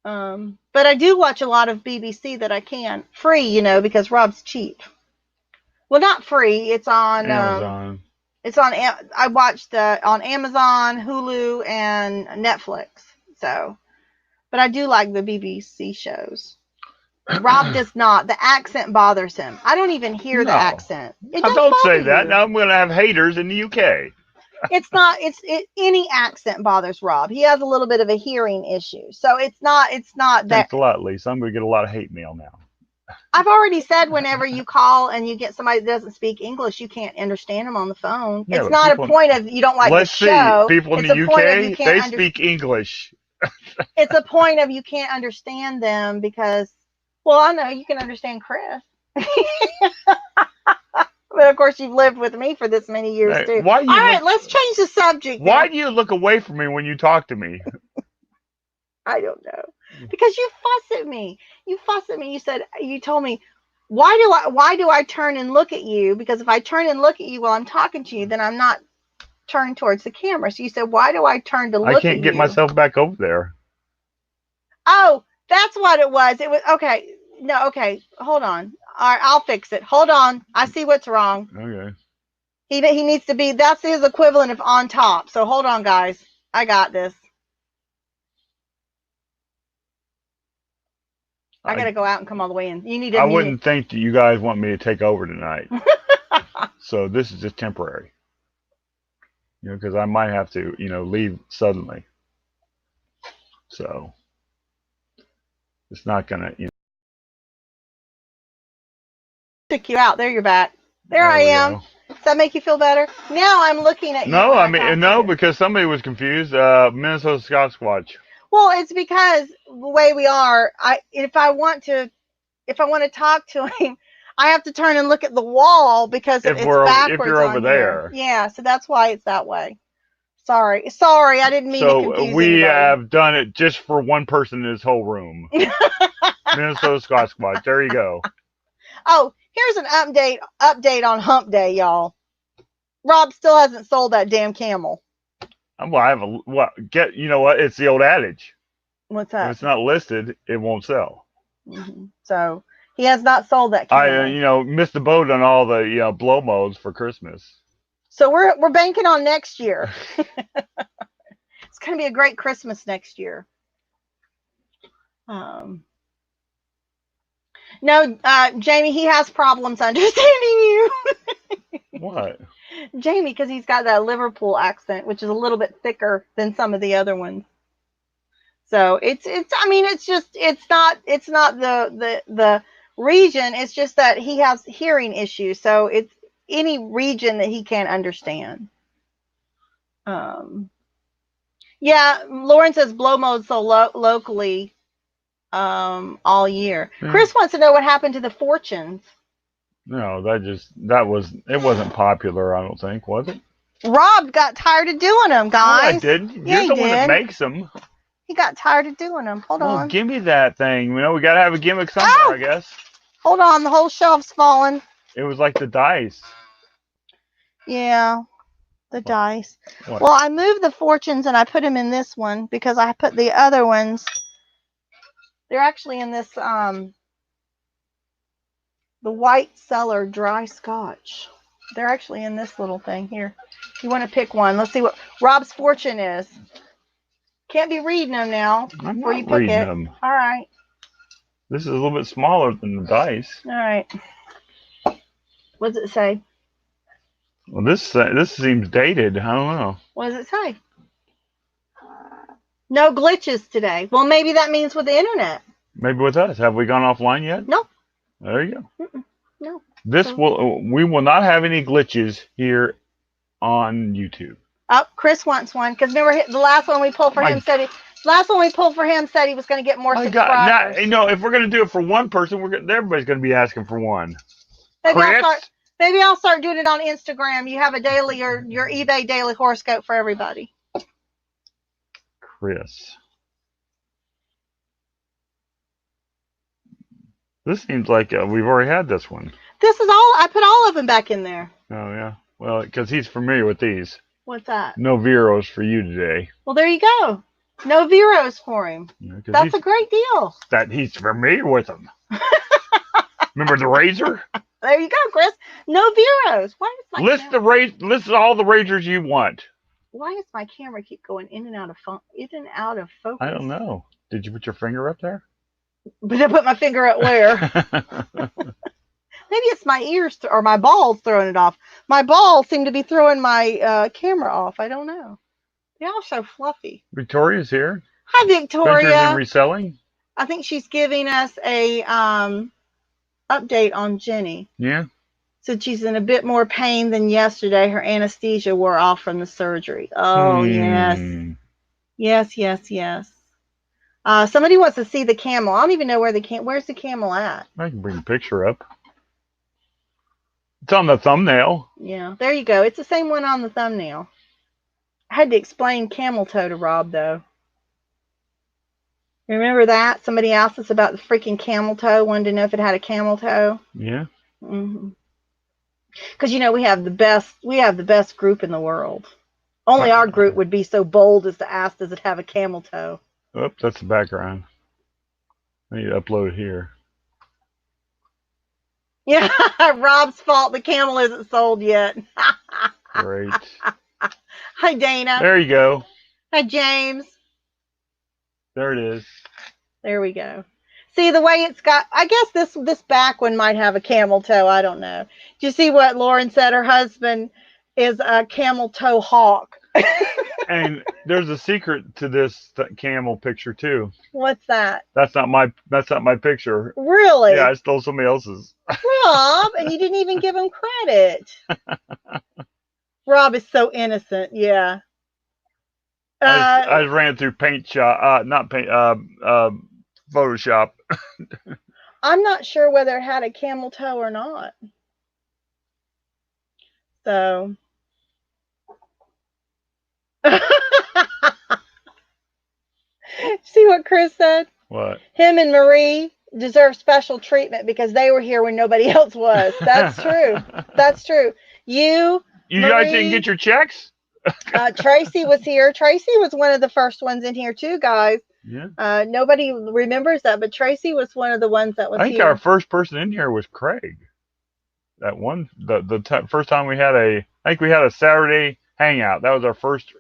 But I do watch a lot of BBC that I can. Free, because Rob's cheap. Well, not free. It's on Amazon. I watched on Amazon, Hulu, and Netflix. So, but I do like the BBC shows. Rob does not. The accent bothers him. I don't even hear the accent. Don't say that. Now I'm going to have haters in the UK. Any accent bothers Rob. He has a little bit of a hearing issue. So it's not that. Thanks a lot, Lisa. I'm going to get a lot of hate mail now. I've already said whenever you call and you get somebody that doesn't speak English, you can't understand them on the phone. Yeah, it's not a point of you don't like the show. People in the UK, they speak English. It's a point of you can't understand them because, well, I know you can understand Chris. But of course, you've lived with me for this many years too. All right, let's change the subject. Why do you look away from me when you talk to me? I don't know. Because you fuss at me. You told me, why do I turn and look at you? Because if I turn and look at you while I'm talking to you, then I'm not turned towards the camera. So you said, why do I turn to look at you? I can't get myself back over there. Oh, that's what it was. It was okay. No, okay. Hold on. All right, I'll fix it. Hold on. I see what's wrong. Okay. He needs to be, that's his equivalent of on top. So hold on, guys. I got this. I got to go out and come all the way in. You need. I wouldn't think that you guys want me to take over tonight. So this is just temporary. Because I might have to, leave suddenly. So it's not gonna, Took you out. There you're back. There I am. Does that make you feel better? Now I'm looking at you. No, because somebody was confused. Minnesota Sasquatch. Well, it's because the way we are, if I want to talk to him, I have to turn and look at the wall because it's backwards. If you're over there. Yeah, so that's why it's that way. Sorry, I didn't mean to confuse anybody. So we have done it just for one person in this whole room. Minnesota Sasquatch. There you go. Oh, here's an update on Hump Day, y'all. Rob still hasn't sold that damn camel. Well, you know what? It's the old adage. What's that? If it's not listed, it won't sell. Mm-hmm. So He has not sold that camel. I missed the boat on all the blow modes for Christmas. So we're banking on next year. It's going to be a great Christmas next year. No, Jamie, he has problems understanding you. What? Jamie, because he's got that Liverpool accent, which is a little bit thicker than some of the other ones. So it's not the region. It's just that he has hearing issues. So it's any region that he can't understand. Yeah, Lauren says blow mode so locally all year. Chris wants to know what happened to the Fortunes. No, it wasn't popular, I don't think, was it? Rob got tired of doing them, guys. No, I didn't. Yeah, You're the one that makes them. He got tired of doing them. Hold on. Give me that thing. We got to have a gimmick somewhere, I guess. Hold on, the whole shelf's falling. It was like the dice. Yeah, the dice. What? Well, I moved the Fortunes and I put them in this one because I put the other ones. They're actually in this the White Cellar Dry Scotch. They're actually in this little thing here. You want to pick one? Let's see what Rob's fortune is. Can't be reading them now before you pick it. Them. All right. This is a little bit smaller than the dice. All right. What does it say? Well, this seems dated. I don't know. What does it say? No glitches today. Well, maybe that means with the internet. Maybe with us. Have we gone offline yet? No. There you go. No. We will not have any glitches here on YouTube. Oh, Chris wants one because remember the last one we pulled for him said he was going to get more subscribers. If we're going to do it for one person, everybody's going to be asking for one. Maybe I'll start doing it on Instagram. You have a daily your eBay daily horoscope for everybody. Chris. This seems like we've already had this one. This is all. I put all of them back in there. Oh, yeah. Well, because he's familiar with these. What's that? No Veros for you today. Well, there you go. No Veros for him. Yeah, that's a great deal. That he's familiar with them. Remember the Razor? There you go, Chris. No Veros. Why is my list all the Razors you want. Why does my camera keep going in and out of focus? I don't know. Did you put your finger up there? But I put my finger at where? Maybe it's my ears or my balls throwing it off. My balls seem to be throwing my camera off. I don't know. They're all so fluffy. Victoria's here. Hi, Victoria. In reselling. I think she's giving us a update on Jenny. Yeah. Said she's in a bit more pain than yesterday. Her anesthesia wore off from the surgery. Oh, yes. Yes. Somebody wants to see the camel. I don't even know where's the camel at? I can bring a picture up. It's on the thumbnail. Yeah, there you go. It's the same one on the thumbnail. I had to explain camel toe to Rob, though. Remember that? Somebody asked us about the freaking camel toe, wanted to know if it had a camel toe. Yeah. Mm-hmm. Because, we have the best group in the world. Only our group would be so bold as to ask, does it have a camel toe? Oops, that's the background. I need to upload it here. Yeah, Rob's fault. The camel isn't sold yet. Great. Hi, Dana. There you go. Hi, James. There it is. There we go. See the way it's got. I guess this back one might have a camel toe. I don't know. Do you see what Lauren said? Her husband is a camel toe hawk. And there's a secret to this camel picture too. What's that? That's not my picture. Really? Yeah, I stole somebody else's. Rob, and you didn't even give him credit. Rob is so innocent. Yeah. I ran through Photoshop. I'm not sure whether it had a camel toe or not. So. See what Chris said? What? Him and Marie deserve special treatment because they were here when nobody else was. That's true. That's true. You Marie, guys didn't get your checks? Tracy was here. Tracy was one of the first ones in here too, guys. Yeah. Nobody remembers that, but Tracy was one of the ones that was I think here. our first person in here was Craig. That one, first time we had I think we had a Saturday hangout. That was our first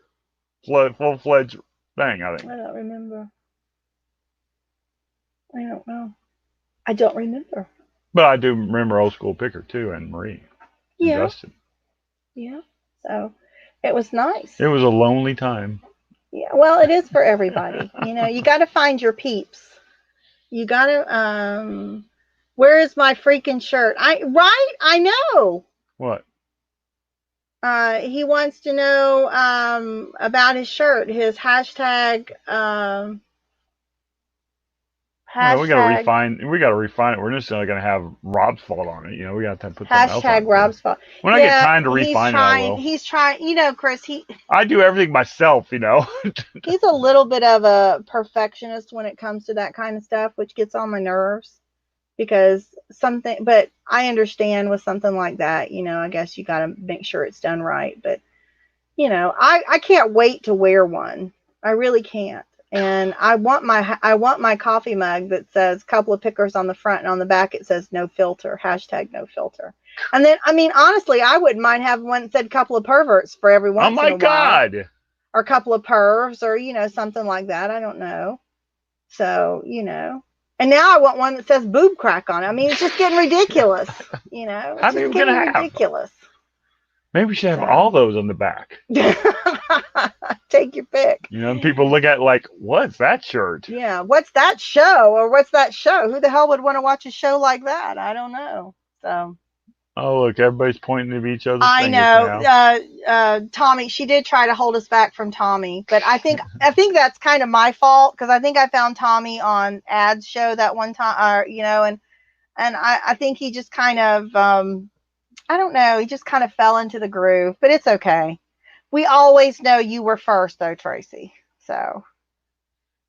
full-fledged thing, I think. I don't remember. I don't know. I don't remember. But I do remember Old School Picker too, and Marie. And Yeah. Dustin. Yeah. So it was nice. It was a lonely time. Yeah. Well, it is for everybody. You got to find your peeps. You got to. Where is my freaking shirt? I know. What? He wants to know about his shirt. His hashtag. Well, we gotta refine it. We're just gonna have Rob's fault on it. We gotta put something else on it. Hashtag Rob's fault. When I get time to refine it, I will. He's trying. Chris. I do everything myself. He's a little bit of a perfectionist when it comes to that kind of stuff, which gets on my nerves. Because but I understand with something like that. I guess you got to make sure it's done right. But I can't wait to wear one. I really can't. And I want my coffee mug that says couple of pickers on the front, and on the back it says no filter, hashtag no filter. And then, honestly, I wouldn't mind having one that said couple of perverts for every once in a while. Oh my God. Or a couple of pervs, or, something like that. I don't know. So, and now I want one that says boob crack on it. It's just getting ridiculous. It's How many are we going to have? Ridiculous. Maybe we should have all those on the back. Take your pick. People look at it like, what's that shirt? Yeah, what's that show? Or what's that show? Who the hell would want to watch a show like that? I don't know. So. Oh, look, everybody's pointing at each other. I know. Tommy, she did try to hold us back from Tommy, but I think that's kind of my fault, because I think I found Tommy on Ad's show that one time, and I think he just kind of, I don't know, he just kind of fell into the groove, but it's okay. We always know you were first, though, Tracy. So,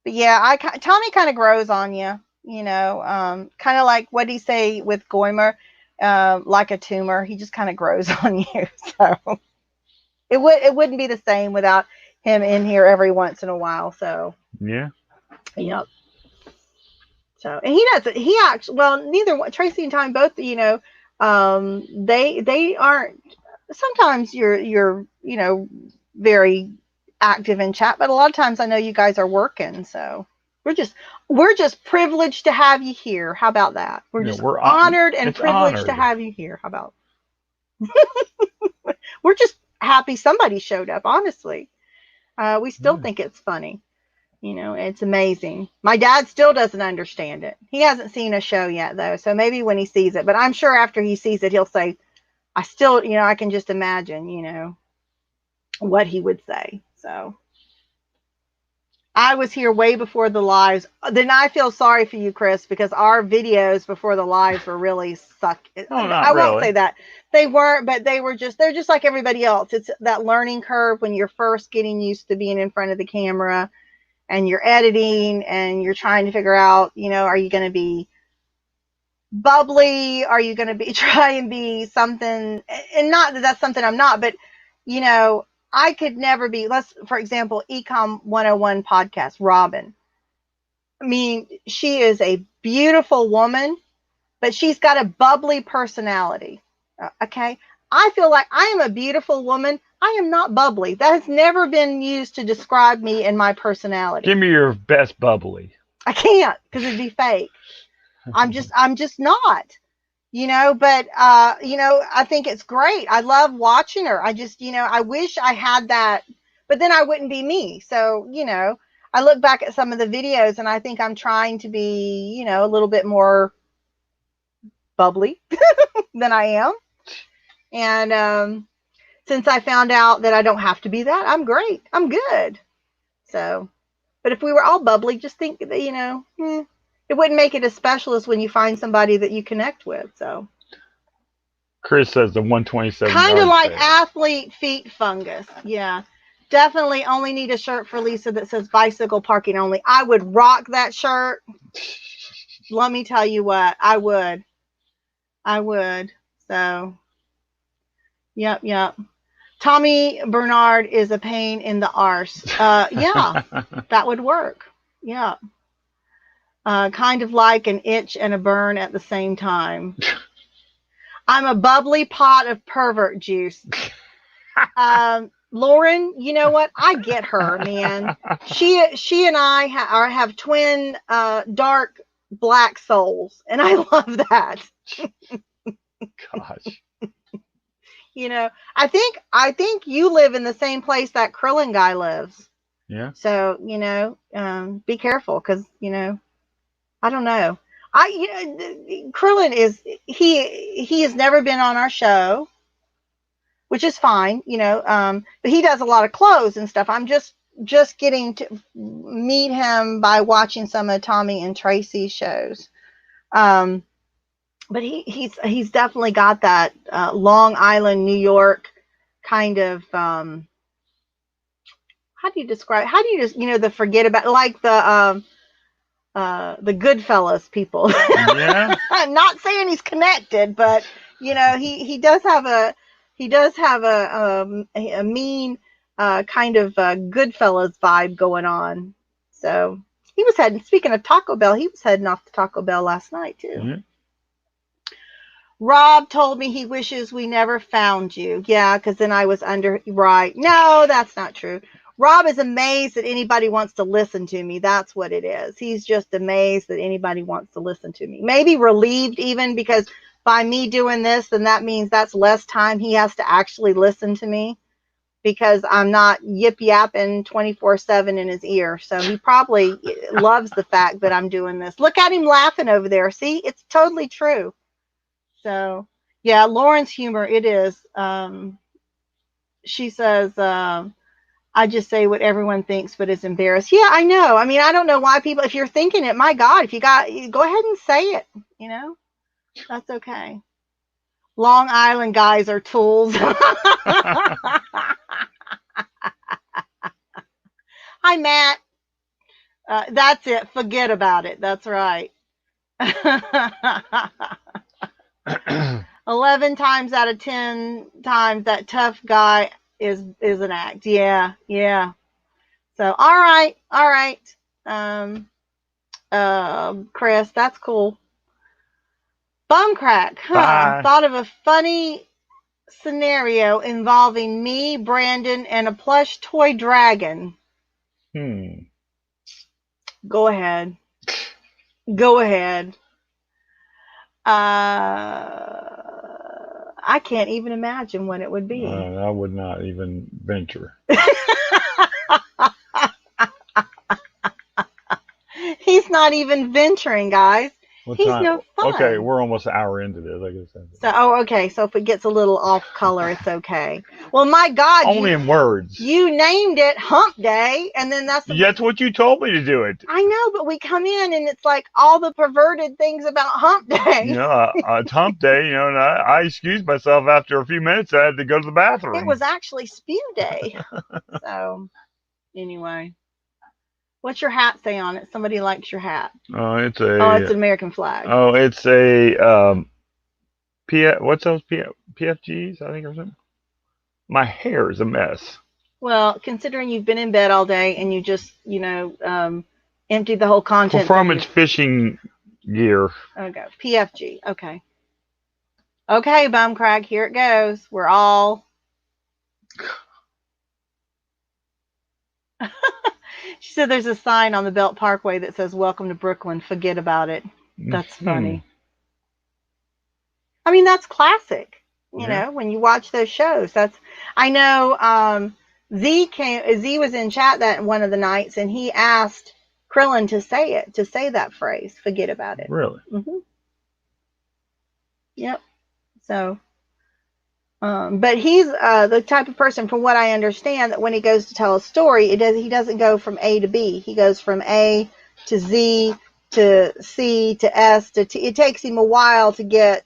but yeah, Tommy kind of grows on you, kind of like what did he say with Goymer? Like a tumor, he just kind of grows on you. So it wouldn't be the same without him in here every once in a while. So yeah, yep. So, and he actually, well, neither one, Tracy and Tommy both, they aren't. Sometimes you're very active in chat, but a lot of times I know you guys are working. So we're just privileged to have you here. How about that? We're honored and privileged to have you here. How about? We're just happy somebody showed up. Honestly, we still think it's funny. It's amazing. My dad still doesn't understand it. He hasn't seen a show yet, though. So maybe when he sees it, but I'm sure after he sees it, he'll say, "I still, I can just imagine, what he would say." So. I was here way before the lives. Then I feel sorry for you, Chris, because our videos before the lives were really suck. I won't say that. They weren't, but they're just like everybody else. It's that learning curve when you're first getting used to being in front of the camera and you're editing and you're trying to figure out, are you going to be bubbly? Are you going to try and be something? And not that that's something I'm not, but, I could never be, for example, Ecom 101 podcast, Robin. She is a beautiful woman, but she's got a bubbly personality. Okay. I feel like I am a beautiful woman. I am not bubbly. That has never been used to describe me and my personality. Give me your best bubbly. I can't, because it'd be fake. I'm just not. But, I think it's great. I love watching her. I just, I wish I had that, but then I wouldn't be me. So, I look back at some of the videos and I think I'm trying to be, a little bit more bubbly than I am. And since I found out that I don't have to be that, I'm great. I'm good. So, but if we were all bubbly, just think that, it wouldn't make it as special as when you find somebody that you connect with. So Chris says the 127. Kind of like athlete feet fungus. Yeah. Definitely only need a shirt for Lisa that says bicycle parking only. I would rock that shirt. Let me tell you what, I would. So, yep. Tommy Bernard is a pain in the arse. Yeah, that would work. Yeah. Kind of like an itch and a burn at the same time. I'm a bubbly pot of pervert juice. Lauren, you know what? I get her, man. She and I have twin dark black souls, and I love that. Gosh. You know, I think you live in the same place that Krillin guy lives. Yeah. So, you know, be careful, because, you know, I don't know. Krillin he has never been on our show, which is fine, you know, but he does a lot of clothes and stuff. I'm just getting to meet him by watching some of Tommy and Tracy's shows. But he's definitely got that Long Island, New York kind of, how do you describe, you know, the forget about, like the Goodfellas people. Yeah. I'm not saying he's connected, but you know, he does have a mean kind of Goodfellas vibe going on. So he was heading. Speaking of Taco Bell, he was heading off to Taco Bell last night too. Mm-hmm. Rob told me he wishes we never found you. Yeah, because then I was under. Right? No, that's not true. Rob is amazed that anybody wants to listen to me. That's what it is. He's just amazed that anybody wants to listen to me. Maybe relieved even, because by me doing this, then that means that's less time he has to actually listen to me, because I'm not yip yapping 24/7 in his ear. So he probably loves the fact that I'm doing this. Look at him laughing over there. See, it's totally true. So yeah, Lauren's humor, it is. She says, I just say what everyone thinks, but is embarrassed. Yeah, I know. I mean, I don't know why people, if you're thinking it, my God, if you go ahead and say it, you know, that's okay. Long Island guys are tools. Hi, Matt. That's it. Forget about it. That's right. 11 times out of 10 times that tough guy is an act. Yeah. So, all right. Chris, that's cool. Bum crack, huh? Bye. Thought of a funny scenario involving me, Brandon, and a plush toy dragon. Go ahead. I can't even imagine what it would be. I would not even venture. He's not even venturing, guys. He's no fun. Okay, we're almost an hour into this. I guess. So, okay. So if it gets a little off color, it's okay. Well, my God. Only in words. You named it Hump Day, and then that's what you told me to do it. I know, but we come in and it's like all the perverted things about Hump Day. You know, it's Hump Day, you know, and I excused myself after a few minutes. I had to go to the bathroom. It was actually Spew Day. So, anyway. What's your hat say on it? Somebody likes your hat. It's an American flag. Oh, it's a what's those PFGs, I think, or something? My hair is a mess. Well, considering you've been in bed all day and you just, you know, emptied the whole contents. Performance fishing gear. Okay, PFG. Okay. Okay, Bum Crag, here it goes. We're all. She said there's a sign on the Belt Parkway that says, "Welcome to Brooklyn. Forget about it." That's funny. I mean, that's classic. You know, when you watch those shows, I know, Z was in chat that one of the nights, and he asked Krillin to say that phrase, "Forget about it." Really? Mm-hmm. Yep. So, but he's the type of person, from what I understand, that when he goes to tell a story, he doesn't go from A to B. He goes from A to Z to C to S to T. It takes him a while to get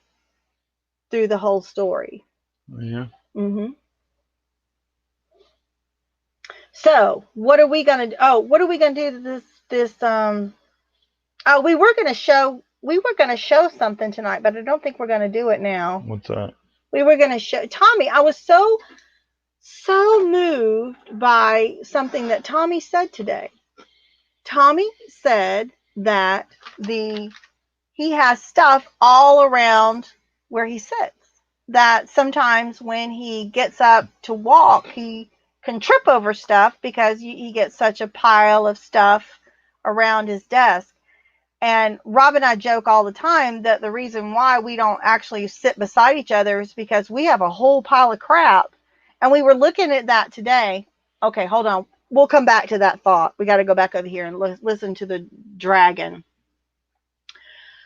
through the whole story. Yeah. Mm-hmm. So, what are we gonna do? Oh, what are we gonna do to this? Oh, we were gonna show something tonight, but I don't think we're gonna do it now. What's that? We were going to show Tommy. I was so moved by something that Tommy said today. Tommy said that he has stuff all around where he sits. That sometimes when he gets up to walk, he can trip over stuff because he gets such a pile of stuff around his desk. And Rob and I joke all the time that the reason why we don't actually sit beside each other is because we have a whole pile of crap. And we were looking at that today. Okay, hold on. We'll come back to that thought. We got to go back over here and listen to the dragon.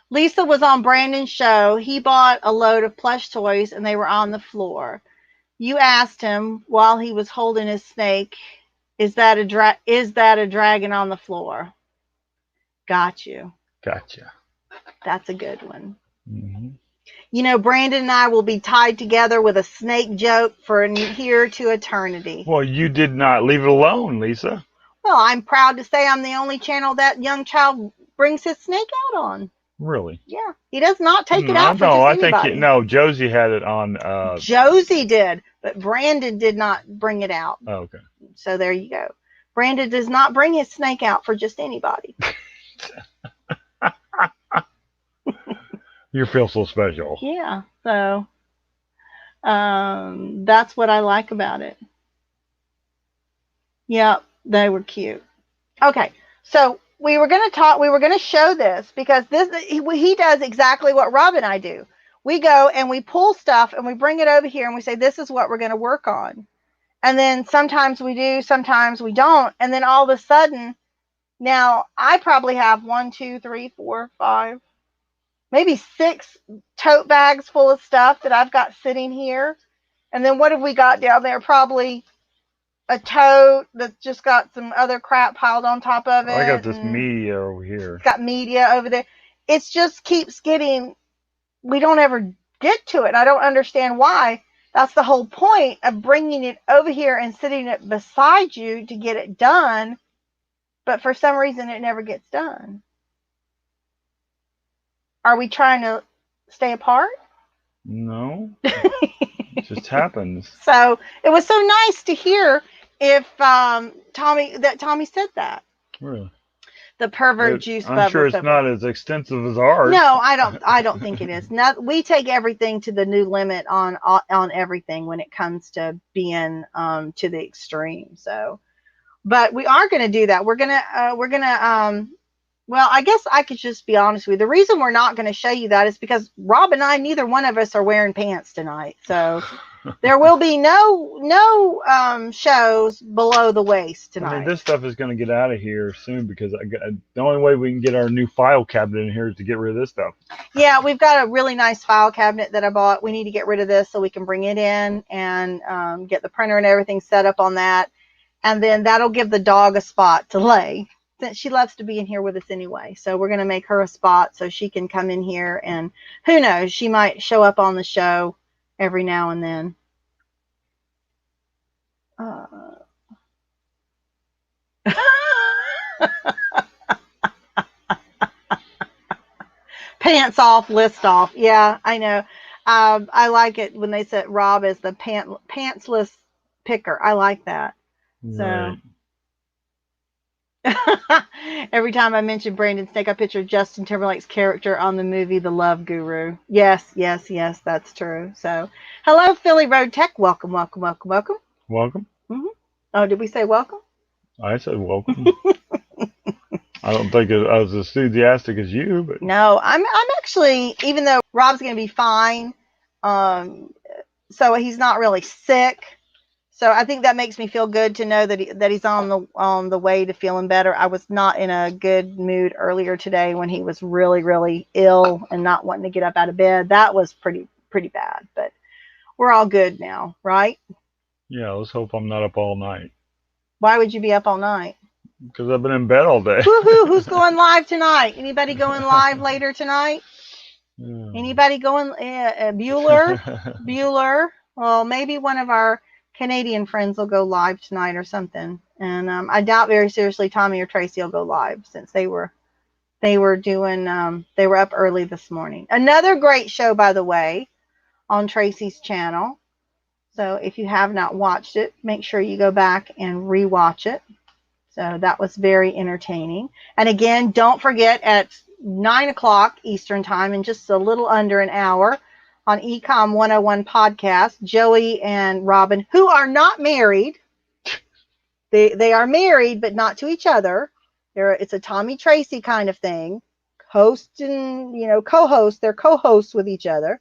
Lisa was on Brandon's show. He bought a load of plush toys and they were on the floor. You asked him while he was holding his snake, is that a dragon on the floor? Got you. Gotcha. That's a good one. Mm-hmm. You know, Brandon and I will be tied together with a snake joke for here to eternity. Well, you did not leave it alone, Lisa. Well, I'm proud to say I'm the only channel that young child brings his snake out on. Really? Yeah. He does not take it out for just anybody. No, Josie had it on. Josie did, but Brandon did not bring it out. Oh, okay. So there you go. Brandon does not bring his snake out for just anybody. You feel so special. Yeah. So that's what I like about it. Yep, they were cute. Okay, so we were going to show this because he does exactly what Rob and I do. We go and we pull stuff and we bring it over here and we say, this is what we're going to work on. And then sometimes we do, sometimes we don't. And then all of a sudden, now I probably have 1, 2, 3, 4, 5, maybe 6 tote bags full of stuff that I've got sitting here. And then what have we got down there? Probably a tote that's just got some other crap piled on top of it. I got this media over here. It's got media over there. It just keeps getting, we don't ever get to it. I don't understand why. That's the whole point of bringing it over here and sitting it beside you to get it done. But for some reason, it never gets done. Are we trying to stay apart? No. It just happens. So it was so nice to hear if Tommy said that. Really? The pervert juice. I'm sure it's not as extensive as ours. No, I don't think it is. We take everything to the new limit on everything when it comes to being to the extreme. So, but we are going to do that. We're gonna well, I guess I could just be honest with you. The reason we're not going to show you that is because Rob and I, neither one of us are wearing pants tonight. So there will be no shows below the waist tonight. I mean, this stuff is going to get out of here soon because the only way we can get our new file cabinet in here is to get rid of this stuff. Yeah, we've got a really nice file cabinet that I bought. We need to get rid of this so we can bring it in and get the printer and everything set up on that. And then that'll give the dog a spot to lay. She loves to be in here with us anyway. So we're going to make her a spot so she can come in here. And who knows, she might show up on the show every now and then. Pants off, list off. Yeah, I know. I like it when they said Rob is the pantsless picker. I like that. Right. So every time I mention Brandon Snake, I picture Justin Timberlake's character on the movie The Love Guru. Yes, that's true. So, hello, Philly Road Tech. Welcome. Welcome. Mm-hmm. Oh, did we say welcome? I said welcome. I don't think I was as enthusiastic as you, but no, I'm actually, even though Rob's going to be fine, so he's not really sick. So I think that makes me feel good to know that he's on the way to feeling better. I was not in a good mood earlier today when he was really, really ill and not wanting to get up out of bed. That was pretty bad, but we're all good now, right? Yeah, let's hope I'm not up all night. Why would you be up all night? Because I've been in bed all day. Woohoo! Who's going live tonight? Anybody going live later tonight? Anybody going? Bueller. Well, maybe one of our Canadian friends will go live tonight or something. And I doubt very seriously Tommy or Tracy will go live since they were doing they were up early this morning. Another great show, by the way, on Tracy's channel. So if you have not watched it, make sure you go back and rewatch it. So that was very entertaining. And again, don't forget at 9 o'clock Eastern time, in just a little under an hour, on Ecom 101 podcast, Joey and Robin, who are not married. They are married, but not to each other. It's a Tommy Tracy kind of thing. Host and, co-host. They're co-hosts with each other.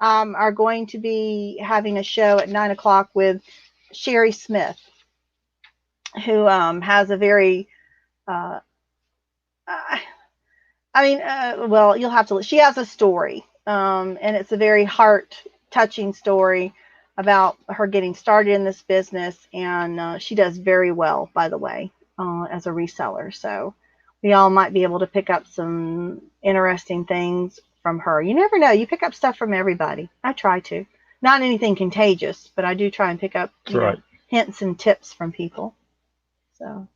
Are going to be having a show at 9 o'clock with Sherry Smith, who has a very, well, you'll have to. She has a story, and it's a very heart-touching story about her getting started in this business, and she does very well, by the way, as a reseller. So we all might be able to pick up some interesting things from her. You never know. You pick up stuff from everybody. I try to. Not anything contagious, but I do try and pick up hints and tips from people. So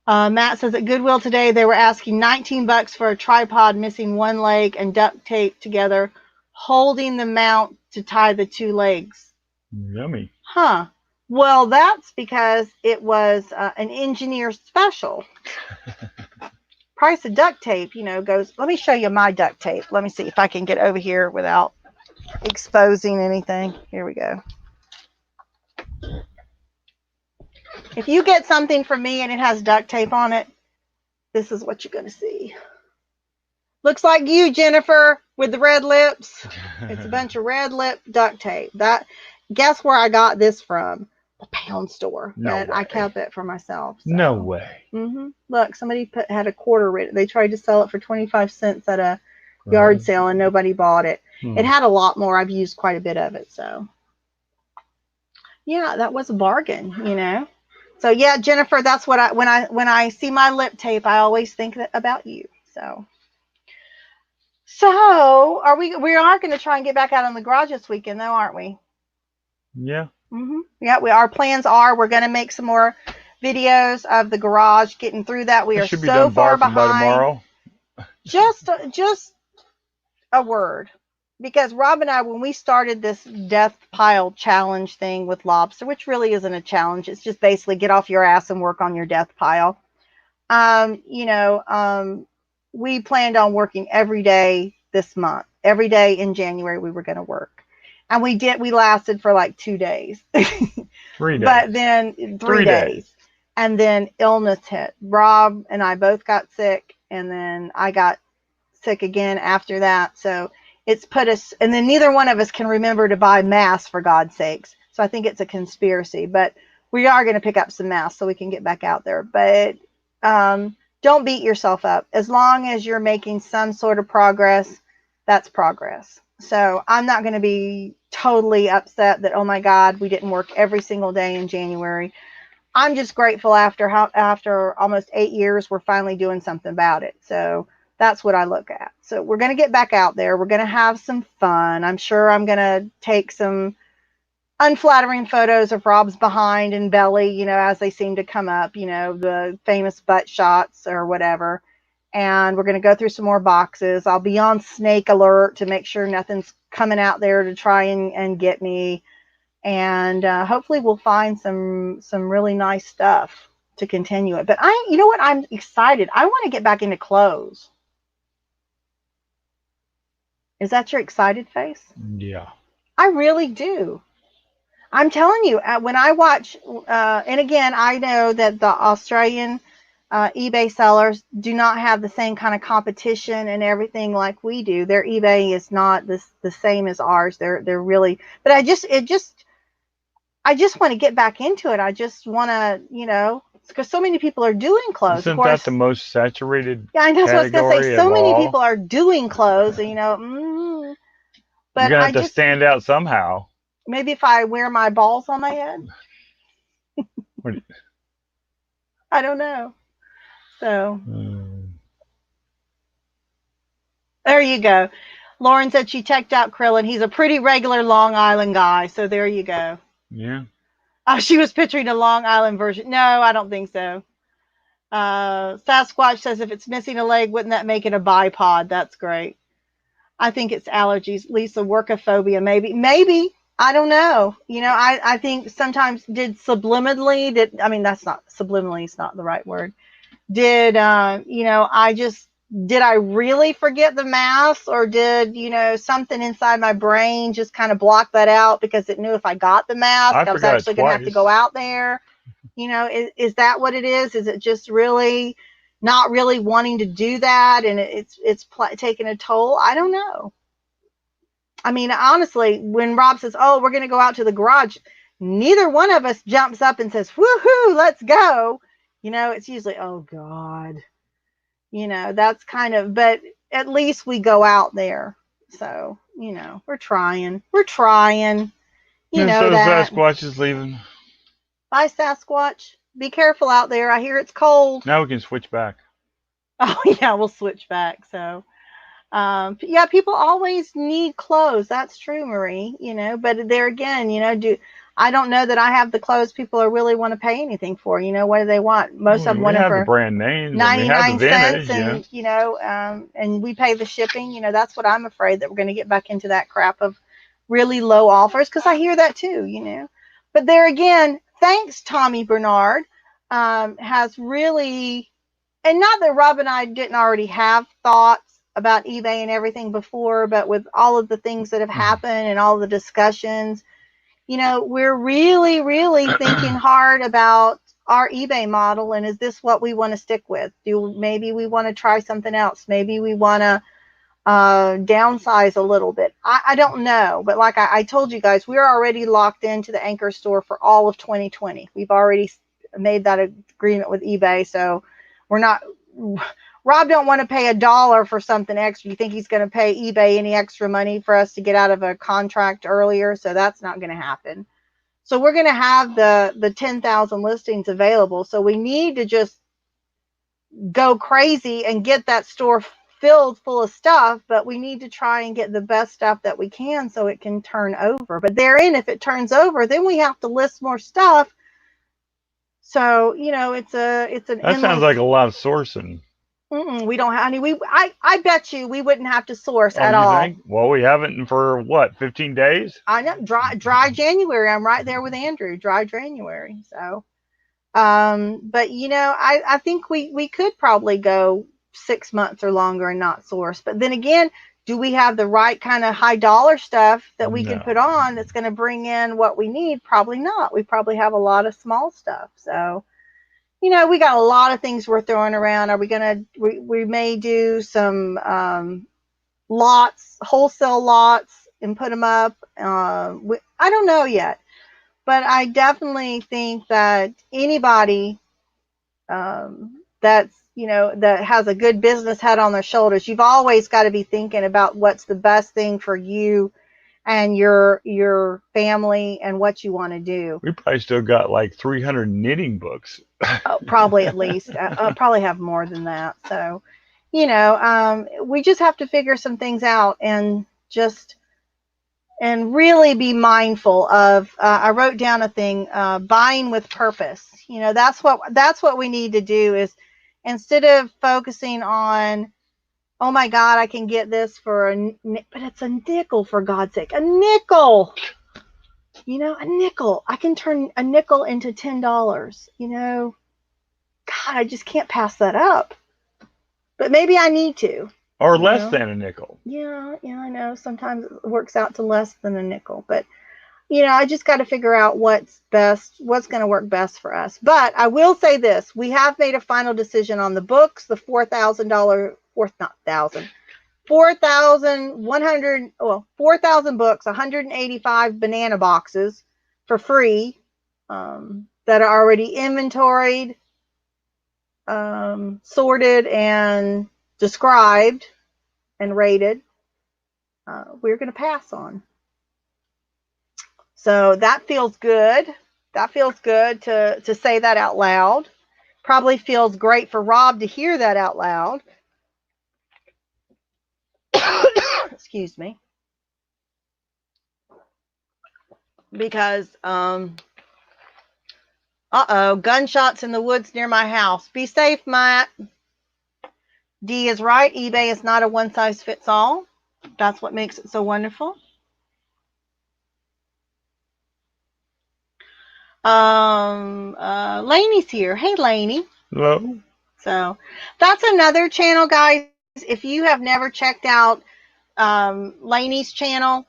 Matt says at Goodwill today they were asking $19 for a tripod missing one leg and duct tape together, holding the mount to tie the two legs. Yummy. Huh. Well, that's because it was an engineer special. Price of duct tape, goes. Let me show you my duct tape. Let me see if I can get over here without exposing anything. Here we go. If you get something from me and it has duct tape on it, this is what you're going to see. Looks like you, Jennifer, with the red lips. It's a bunch of red lip duct tape. Guess where I got this from? The pound store. No way. I kept it for myself. So. No way. Mm-hmm. Look, somebody had a quarter written. They tried to sell it for 25 cents at a yard sale and nobody bought it. It had a lot more. I've used quite a bit of it. So, yeah, that was a bargain, So yeah, Jennifer, that's what when I see my lip tape, I always think about you. So we are going to try and get back out in the garage this weekend, though, aren't we? Yeah. Mm-hmm. Yeah, our plans are we're going to make some more videos of the garage, getting through that. We are so far behind. By tomorrow. Just a word. Because Rob and I, when we started this death pile challenge thing with lobster, which really isn't a challenge, it's just basically get off your ass and work on your death pile. We planned on working every day this month. Every day in January we were going to work. And we lasted for like 2 days. 3 days. But then 3 days. And then illness hit. Rob and I both got sick, and then I got sick again after that. So it's put us, and then neither one of us can remember to buy masks, for God's sakes. So I think it's a conspiracy, but we are going to pick up some masks so we can get back out there. But don't beat yourself up. As long as you're making some sort of progress, that's progress. So I'm not going to be totally upset that, oh my God, we didn't work every single day in January. I'm just grateful after almost 8 years, we're finally doing something about it. So that's what I look at. So we're going to get back out there. We're going to have some fun. I'm sure I'm going to take some unflattering photos of Rob's behind and belly, as they seem to come up, the famous butt shots or whatever. And we're going to go through some more boxes. I'll be on snake alert to make sure nothing's coming out there to try and get me. And hopefully we'll find some really nice stuff to continue it. But you know what? I'm excited. I want to get back into clothes. Is that your excited face? Yeah. I really do. I'm telling you, when I watch, and again, I know that the Australian eBay sellers do not have the same kind of competition and everything like we do. Their eBay is not the same as ours. They're really, but I just want to get back into it. I just want to, because so many people are doing clothes. Isn't that the most saturated? Yeah, I know. So I was going to say, so many people are doing clothes, and but you're gonna have to stand out somehow. Maybe if I wear my balls on my head. I don't know. So there you go. Lauren said she checked out Krillin. He's a pretty regular Long Island guy. So there you go. Yeah. Oh, she was picturing a Long Island version. No, I don't think so. Sasquatch says if it's missing a leg, wouldn't that make it a bipod? That's great. I think it's allergies. Lisa, workophobia, maybe. I don't know. I think sometimes that's not subliminally, it's not the right word. Did I really forget the mass, or did, something inside my brain just kind of block that out because it knew if I got the mask, I was actually going to have to go out there? Is that what it is? Is it just really not really wanting to do that, and it's taking a toll? I don't know. I mean, honestly, when Rob says, "Oh, we're going to go out to the garage," neither one of us jumps up and says, "Woohoo, let's go." It's usually, "Oh God." That's kind of, but at least we go out there. So, we're trying. We're trying. So that. Sasquatch is leaving. Bye, Sasquatch. Be careful out there. I hear it's cold. Now we can switch back. Oh, yeah, we'll switch back. So, yeah, people always need clothes. That's true, Marie. But there again, I don't know that I have the clothes people really want to pay anything for. What do they want? Most of them want it for the brand names, 99 cents, and and we pay the shipping. That's what I'm afraid, that we're going to get back into that crap of really low offers, because I hear that too. But there again, thanks, Tommy Bernard, has really, and not that Rob and I didn't already have thoughts about eBay and everything before, but with all of the things that have happened and all the discussions, we're really, really thinking hard about our eBay model, and is this what we want to stick with? Maybe we want to try something else. Maybe we want to downsize a little bit. I don't know, but like I told you guys, we're already locked into the Anchor store for all of 2020. We've already made that agreement with eBay, so we're not. Rob don't want to pay $1 for something extra. You think he's going to pay eBay any extra money for us to get out of a contract earlier? So that's not going to happen. So we're going to have the 10,000 listings available. So we need to just go crazy and get that store filled full of stuff, but we need to try and get the best stuff that we can so it can turn over. But therein, if it turns over, then we have to list more stuff. So, it's an that sounds like a lot of sourcing. We don't have any. I bet you we wouldn't have to source at all. Think? Well, we haven't for what, 15 days? I know, dry January. I'm right there with Andrew. Dry January. So, but I think we could probably go 6 months or longer and not source. But then again, do we have the right kind of high dollar stuff that we can put on that's going to bring in what we need? Probably not. We probably have a lot of small stuff. So. We got a lot of things we're throwing around. Are we going to, we may do some lots, wholesale lots, and put them up. I don't know yet, but I definitely think that anybody that's, that has a good business head on their shoulders, you've always got to be thinking about what's the best thing for you and your family and what you want to do. We probably still got like 300 knitting books. Probably at least. I'll probably have more than that. So, we just have to figure some things out and really be mindful of, I wrote down a thing, buying with purpose. That's what we need to do, is instead of focusing on, oh my God, I can get this for but it's a nickel, for God's sake, a nickel. A nickel. I can turn a nickel into $10. God, I just can't pass that up. But maybe I need to. Or less than a nickel. Yeah, I know. Sometimes it works out to less than a nickel. But, I just got to figure out what's going to work best for us. But I will say this. We have made a final decision on the books, the $4,000 books, 185 banana boxes for free, that are already inventoried, sorted and described and rated, we're going to pass on. So that feels good. That feels good to say that out loud. Probably feels great for Rob to hear that out loud. Excuse me. Because, gunshots in the woods near my house. Be safe, Matt. Dee is right. eBay is not a one-size-fits-all. That's what makes it so wonderful. Lainey's here. Hey, Lainey. Hello. So that's another channel, guys. If you have never checked out Lainey's channel,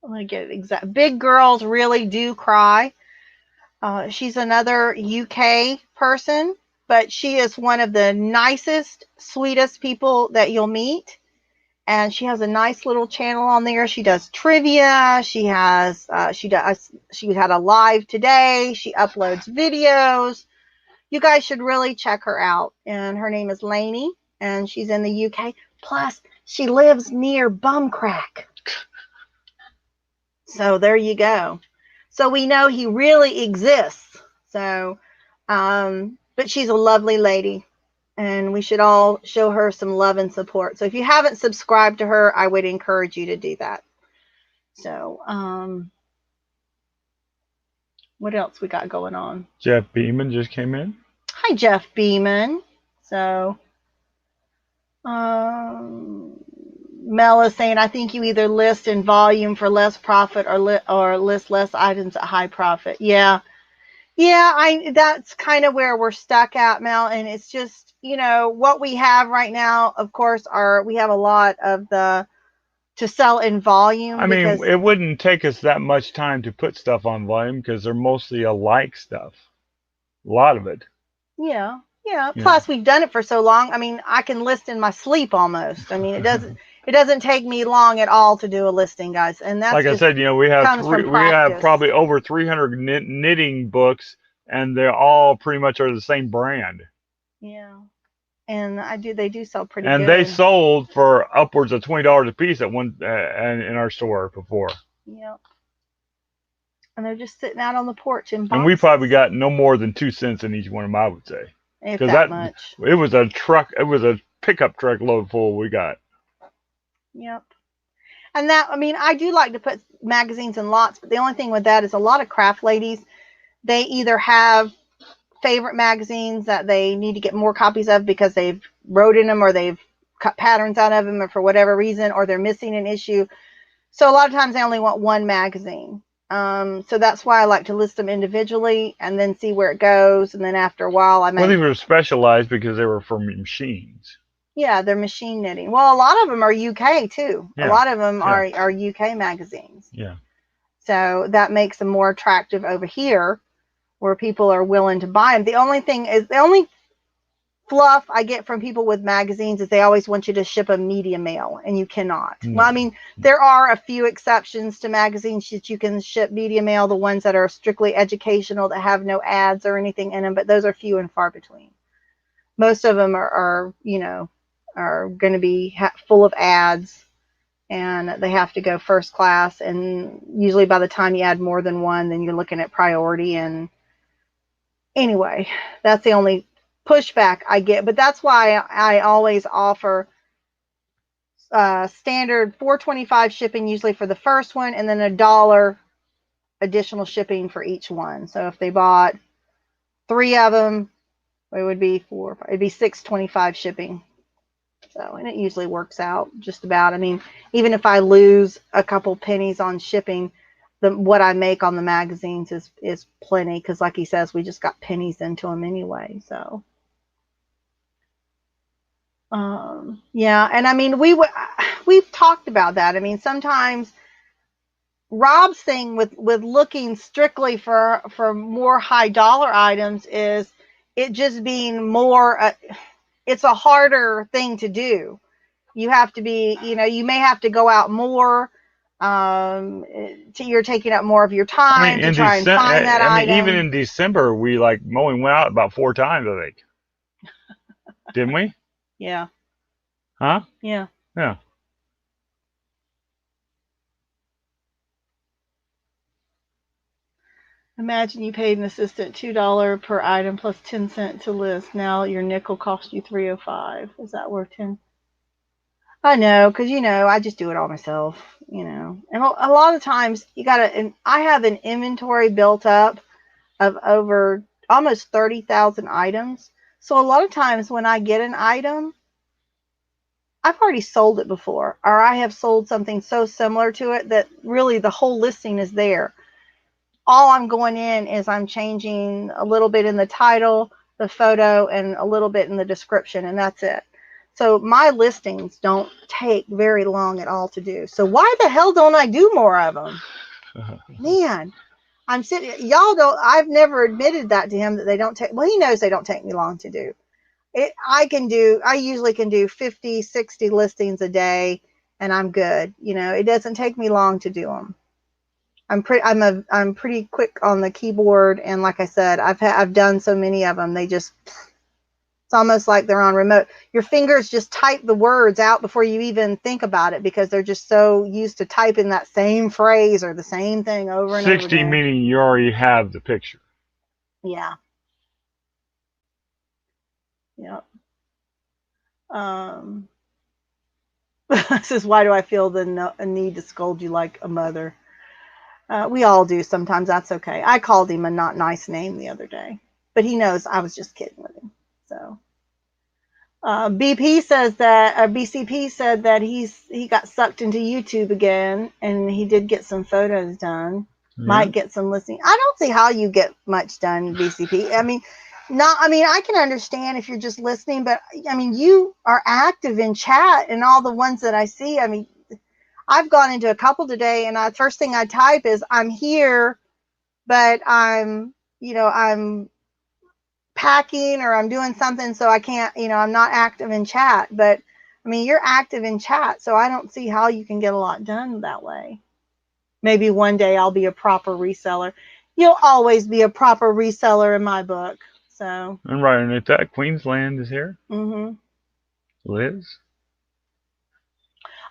I'm gonna get it exact. Big Girls Really Do Cry. She's another UK person, but she is one of the nicest, sweetest people that you'll meet. And she has a nice little channel on there. She does trivia. She had a live today. She uploads videos. You guys should really check her out. And her name is Lainey, and she's in the UK. Plus, she lives near Bumcrack. So there you go. So we know he really exists. So, but she's a lovely lady, and we should all show her some love and support. So if you haven't subscribed to her, I would encourage you to do that. So, what else we got going on? Jeff Beeman just came in. Hi, Jeff Beeman. So, Mel is saying, I think you either list in volume for less profit or list less items at high profit. Yeah. That's kind of where we're stuck at, Mel. And it's just, what we have right now, of course, we have a lot of to sell in volume. I mean, it wouldn't take us that much time to put stuff on volume because they're mostly alike stuff. A lot of it. Yeah. Plus, we've done it for so long. I mean, I can list in my sleep almost. I mean, it doesn't take me long at all to do a listing, guys. And that's like I said, we have probably over 300 knitting books, and they all pretty much are the same brand. Yeah, and they do sell pretty good. And they sold for upwards of $20 a piece at one in our store before. Yep. And they're just sitting out on the porch in boxes. And we probably got no more than 2 cents in each one of them, I would say. If that much. It was a truck. It was a pickup truck load full we got. Yep. And I do like to put magazines in lots, but the only thing with that is a lot of craft ladies, they either have favorite magazines that they need to get more copies of because they've wrote in them or they've cut patterns out of them or for whatever reason, or they're missing an issue. So a lot of times they only want one magazine. So that's why I like to list them individually and then see where it goes. And then after a while, they were specialized because they were for machines. Yeah, they're machine knitting. Well, a lot of them are UK too. Yeah. A lot of them are UK magazines. Yeah. So that makes them more attractive over here where people are willing to buy them. The only fluff I get from people with magazines is they always want you to ship a media mail, and you cannot. No. Well, I mean, there are a few exceptions to magazines that you can ship media mail, the ones that are strictly educational that have no ads or anything in them, but those are few and far between. Most of them are going to be full of ads, and they have to go first class, and usually by the time you add more than one, then you're looking at priority. And anyway, that's the only pushback I get, but that's why I always offer standard $4.25 shipping usually for the first one, and then $1 additional shipping for each one. So if they bought 3 of them, it would be $6.25 shipping. So, and it usually works out just about. I mean, even if I lose a couple pennies on shipping, what I make on the magazines is plenty, because like he says, we just got pennies into them anyway. So yeah, and I mean, we've talked about that. I mean, sometimes Rob's thing with looking strictly for more high dollar items is it just being more. It's a harder thing to do. You have to be, you may have to go out more. You're taking up more of your time to try and find that item. Even in December, we mowing went out about 4 times, I think. Didn't we? Yeah. Huh? Yeah. Yeah. Imagine you paid an assistant $2 per item plus 10 cents to list. Now your nickel cost you $3.05. Is that worth 10? I know, because I just do it all myself. And a lot of times I have an inventory built up of over almost 30,000 items. So a lot of times when I get an item, I've already sold it before, or I have sold something so similar to it that really the whole listing is there. all I'm going in is I'm changing a little bit in the title, the photo, and a little bit in the description, and that's it. So my listings don't take very long at all to do. So why the hell don't I do more of them? Man, I'm sitting, y'all don't, I've never admitted that to him that they don't take, well, he knows they don't take me long to do. I usually can do 50, 60 listings a day and I'm good. You know, it doesn't take me long to do them. I'm pretty quick on the keyboard. And like I said, I've done so many of them. It's almost like they're on remote. Your fingers just type the words out before you even think about it because they're just so used to typing that same phrase or the same thing over and over again. 60 meaning you already have the picture. Yeah. Yep. This is why do I feel the need to scold you like a mother? We all do sometimes. That's okay. I called him a not nice name the other day, but he knows I was just kidding with him. So BCP said that he got sucked into YouTube again, and he did get some photos done. Yeah. Might get some listening. I don't see how you get much done, BCP. I can understand if you're just listening, but you are active in chat and all the ones that I see. I've gone into a couple today, and the first thing I type is I'm here, but I'm packing or I'm doing something, so I can't, I'm not active in chat. But you're active in chat, so I don't see how you can get a lot done that way. Maybe one day I'll be a proper reseller. You'll always be a proper reseller in my book. So. And right underneath that, Queensland is here. Mm-hmm. Liz.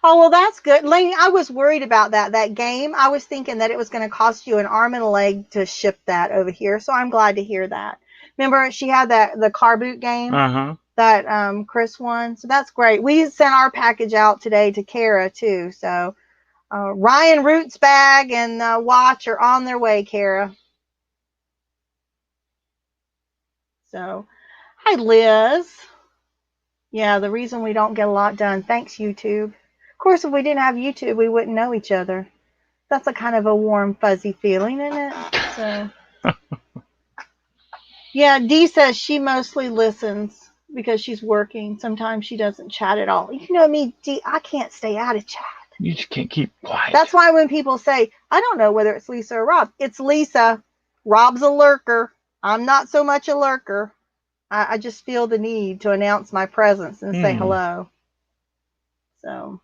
Oh, well, that's good. Lainey, I was worried about that game. I was thinking that it was going to cost you an arm and a leg to ship that over here. So I'm glad to hear that. Remember, she had the car boot game that Chris won. So that's great. We sent our package out today to Kara, too. So Ryan Root's bag and watch are on their way, Kara. So, hi, Liz. Yeah, the reason we don't get a lot done. Thanks, YouTube. Of course, if we didn't have YouTube, we wouldn't know each other. That's a kind of a warm, fuzzy feeling, isn't it? So, yeah, Dee says she mostly listens because she's working. Sometimes she doesn't chat at all. You know me, Dee, I can't stay out of chat. You just can't keep quiet. That's why when people say, I don't know whether it's Lisa or Rob, it's Lisa. Rob's a lurker. I'm not so much a lurker. I just feel the need to announce my presence and say hello. So.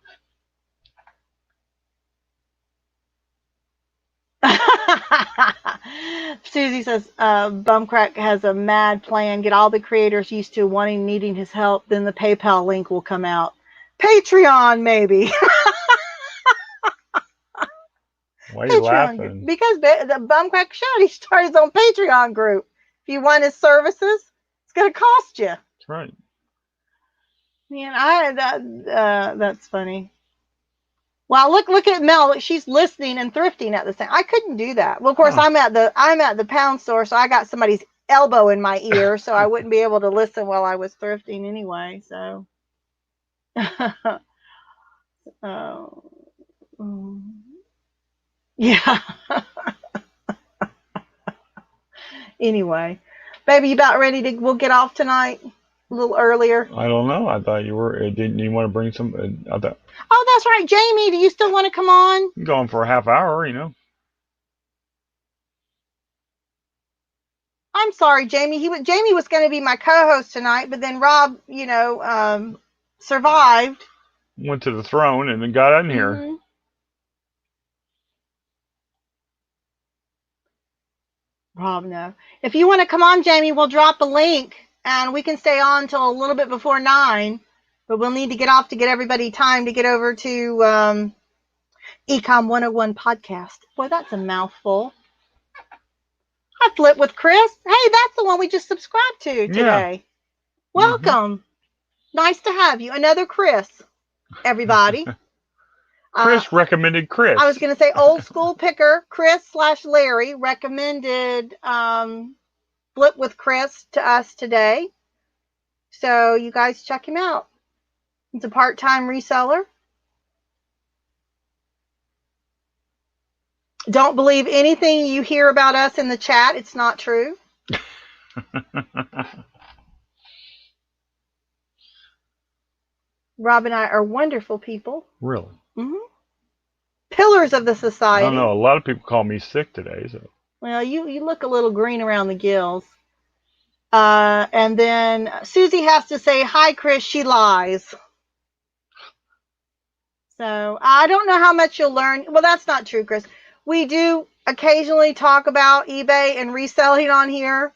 Susie says, Bumcrack has a mad plan. Get all the creators used to needing his help. Then the PayPal link will come out. Patreon, maybe. Why are you laughing? Because the Bumcrack showed he started his own Patreon group. If you want his services, it's going to cost you. That's right. Man, that's funny. Wow, look at Mel. She's listening and thrifting at the same. I couldn't do that. Well, of course, I'm at the pound store, so I got somebody's elbow in my ear, so I wouldn't be able to listen while I was thrifting anyway. So, yeah. Anyway, baby, you about ready to? We'll get off tonight. A little earlier. I don't know. I thought you were. Didn't you want to bring some? Oh, that's right, Jamie. Do you still want to come on? I'm going for a half hour. I'm sorry, Jamie. Jamie was going to be my co-host tonight, but then Rob, survived. Went to the throne and then got in here. Mm-hmm. Rob, no. If you want to come on, Jamie, we'll drop a link. And we can stay on till a little bit before 9, but we'll need to get off to get everybody time to get over to Ecom 101 podcast. Boy, that's a mouthful. I Flip with Chris. Hey, that's the one we just subscribed to today. Yeah. Welcome. Mm-hmm. Nice to have you. Another Chris, everybody. Chris recommended Chris. I was going to say old school picker, Chris/Larry recommended Flip with Chris to us today. So you guys check him out. He's a part-time reseller. Don't believe anything you hear about us in the chat. It's not true. Rob and I are wonderful people. Really? Mm-hmm. Pillars of the society. I don't know. A lot of people call me sick today. So. Well, you look a little green around the gills. And then Susie has to say, hi, Chris, she lies. So I don't know how much you'll learn. Well, that's not true, Chris. We do occasionally talk about eBay and reselling on here.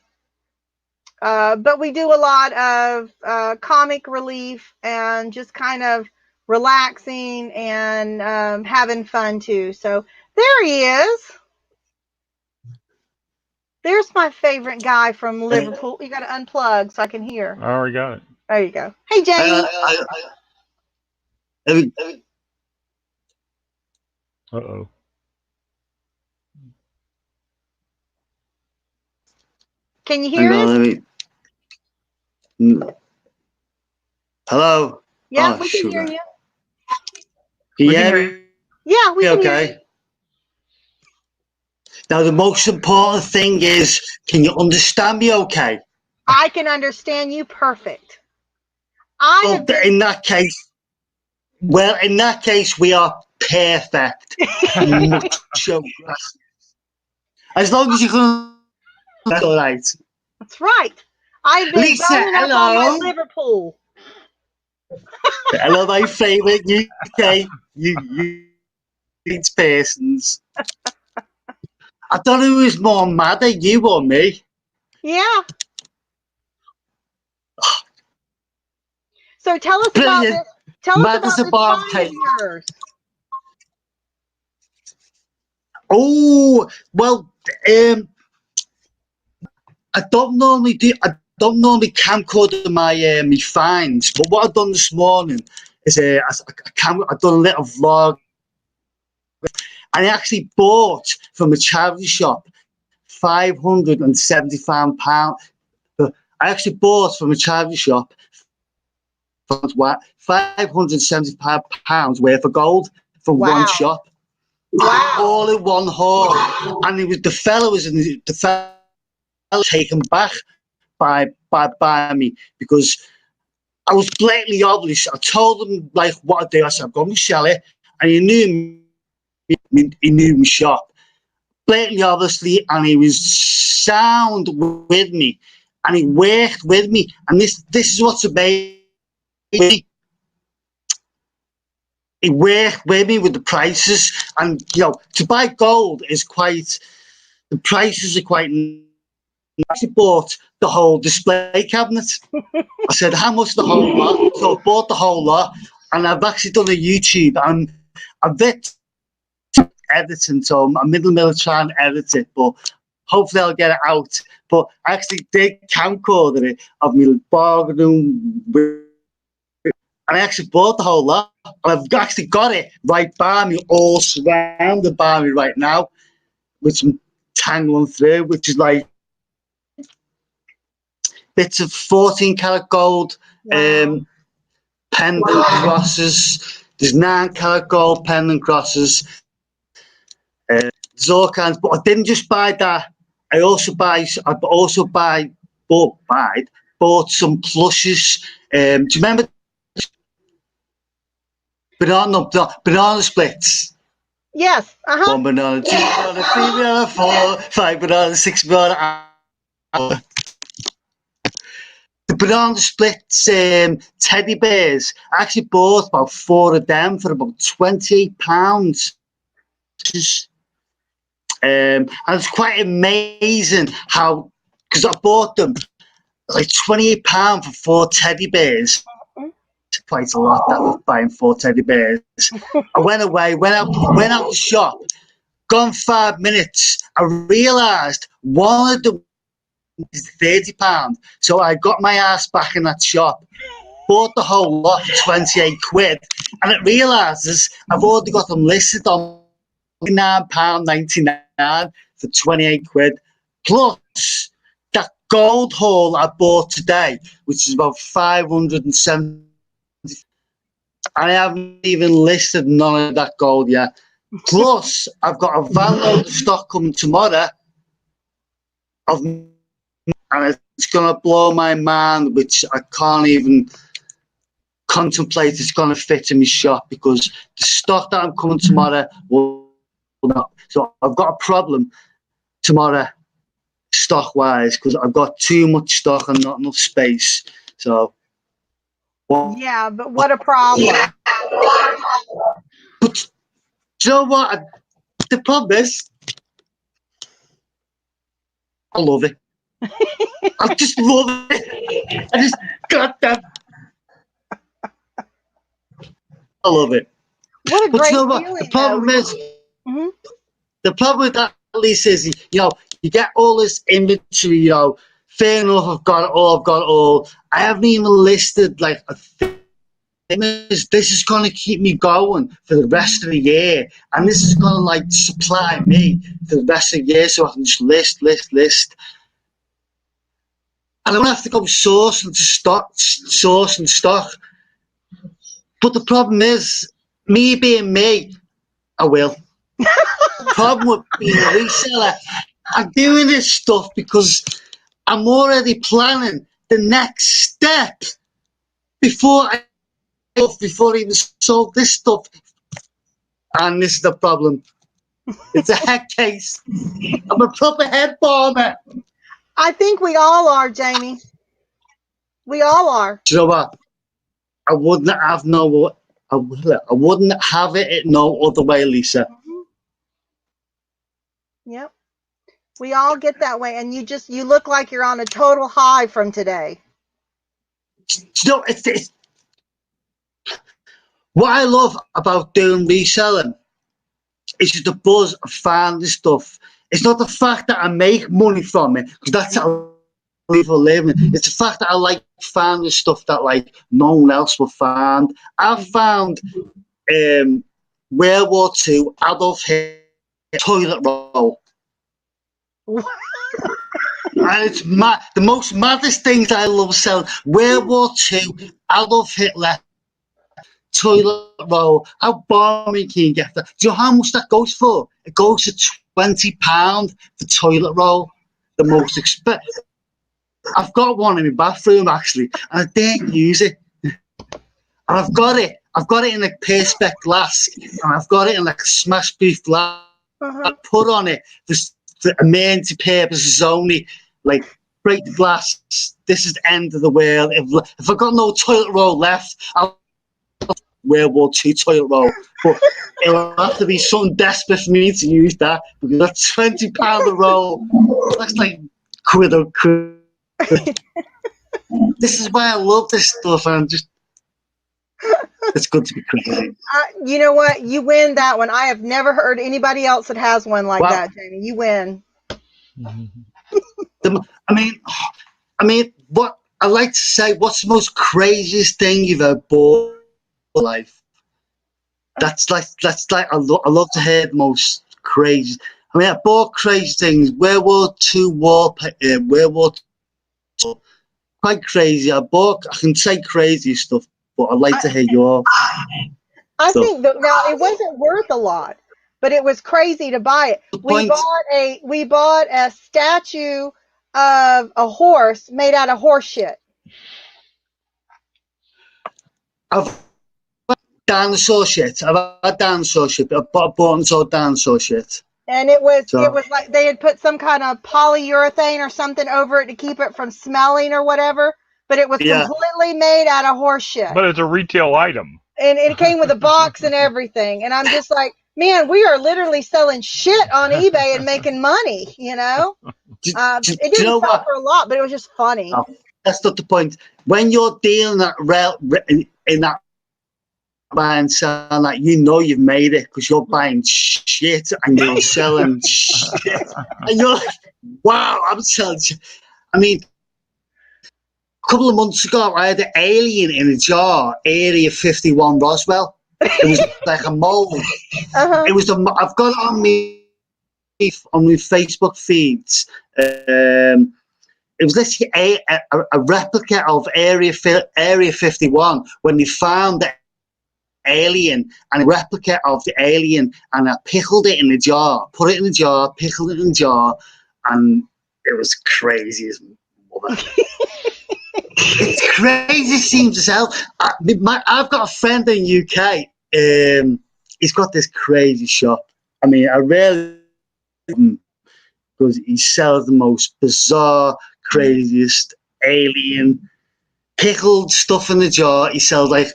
But we do a lot of comic relief and just kind of relaxing and having fun too. So there he is. There's my favorite guy from Liverpool. You got to unplug so I can hear. I already got it. There you go. Hey, Jamie. Uh-oh. Can you hear us? Hello? Yeah, we can hear you. Can you hear me? Yeah, we can hear you. Now, the most important thing is, can you understand me okay? I can understand you perfect. In that case, we are perfect. As long as you can, that's all right. That's right. I've been Lisa, hello. On my Liverpool. Hello, my favourite UK persons. I don't know who's more mad at you or me. Yeah. So tell us about this. Tell us about this find of yours. Oh, well, I don't normally camcorder my my finds, but what I've done this morning is I've done a little vlog. I actually bought from a charity shop £575. I actually bought from a charity shop £575 worth of gold from one shop. Wow. All in one haul. And it was the fellow taken back by me because I was blatantly obvious. I told him like what I do. I said, I'm going to sell it. And he knew my shop. Blatantly obviously, and he was sound with me. And he worked with me. And this is what's amazing. He worked with me with the prices, and to buy gold is the prices are quite. I actually bought the whole display cabinet. I said, how much the whole lot? So I bought the whole lot, and I've actually done a YouTube. I'm a bit editing, so I'm in the middle of trying to edit it, but hopefully I'll get it out. But I actually did camcorder it of me bargaining with. And I actually bought the whole lot. I've actually got it right by me, all surrounded by me right now, which I'm tangling through, which is like bits of 14 karat gold, pendant crosses. There's 9 karat gold pendant crosses. There's all kinds, but I didn't just buy that. I also bought some plushes. Do you remember? Banana splits. Yes. 1 banana, 2 banana, 3 banana, 4, 5 banana, 6 banana. The banana splits teddy bears. I actually bought about 4 of them for about £28. And it's quite amazing how, because I bought them like £28 for 4 teddy bears. Quite a lot that was buying 4 teddy bears. I went away, went out the shop, gone 5 minutes. I realised one of them is £30. So I got my ass back in that shop, bought the whole lot for 28 quid, and it realises I've already got them listed on £9.99 for 28 quid. Plus that gold haul I bought today, which is about 570. I haven't even listed none of that gold yet. Plus, I've got a van load of stock coming tomorrow. And it's going to blow my mind, which I can't even contemplate it's going to fit in my shop, because the stock that I'm coming tomorrow will not. So I've got a problem tomorrow, stock-wise, because I've got too much stock and not enough space. So, yeah, but what a problem. But do you know what? The problem is, I love it. I just love it. I just got that. I love it. What a but great you know what? feeling, The problem is, the problem with that, Lisa, is, you get all this inventory, fair enough, I've got it all. I haven't even listed, like, a thing. This is going to keep me going for the rest of the year, and this is going to, like, supply me for the rest of the year, so I can just list. I don't have to go sourcing stock. But the problem is, me being me, I will. The problem with being a reseller, I'm doing this stuff because I'm already planning the next step before I even sold this stuff. And this is the problem. It's a head case. I'm a proper head bomber. I think we all are, Jamie. We all are. Do you know what? I wouldn't have it no other way, Lisa. Yep. We all get that way, and you look like you're on a total high from today. You know, it's what I love about doing reselling is just the buzz of finding stuff. It's not the fact that I make money from it, because that's how people live. It's the fact that I like finding stuff that, like, no one else will find. I've found World War II Adolf Hitler toilet roll. And it's the most maddest things I love selling. World War II Adolf Hitler toilet roll. How boring can you get that? Do you know how much that goes for? It goes to £20 for toilet roll. The most expensive. I've got one in my bathroom, actually, and I didn't use it. And I've got it in a Perspex glass, and I've got it in, like, a smash beef glass. I put on it for emergency purposes only, like, break the glass. This is the end of the world. If I've got no toilet roll left, I'll World War II toilet roll. But it'll have to be something desperate for me to use that, because that's £20 a roll. That's like quid. This is why I love this stuff, and it's good to be crazy. You know what? You win that one. I have never heard anybody else that has one like that, Jamie. You win. I mean, what I like to say, what's the most craziest thing you've ever bought in life? That's like I love to hear the most crazy. I mean, I bought crazy things. World War II wallpaper, World War II, quite crazy. I can say crazy stuff, but I'd like to hear your. I think now it wasn't worth a lot, but it was crazy to buy it. We bought a statue of a horse made out of horse shit. I've had dinosaur shit. I've had dinosaur shit. I've bought and sold dinosaur shit. And it was like they had put some kind of polyurethane or something over it to keep it from smelling or whatever. But it was completely made out of horse shit. But it's a retail item. And it came with a box and everything. And I'm just like, man, we are literally selling shit on eBay and making money, you know? It didn't sell for a lot, but it was just funny. Oh, that's not the point. When you're dealing in that buy and selling, that, you know you've made it, because you're buying shit and you're selling shit. And you're like, wow, I'm selling shit. I mean, a couple of months ago, I had an alien in a jar, Area 51 Roswell. It was like a mold. It was I've got it on my Facebook feeds. It was literally a replica of Area 51 when they found the Alien and a replica of the Alien, and I pickled it in a jar, put it in a jar, pickled it in a jar, and it was crazy as mother. It's crazy seems as hell. I've got a friend in the UK. He's got this crazy shop. I mean, I really, because he sells the most bizarre, craziest alien pickled stuff in the jar. He sells like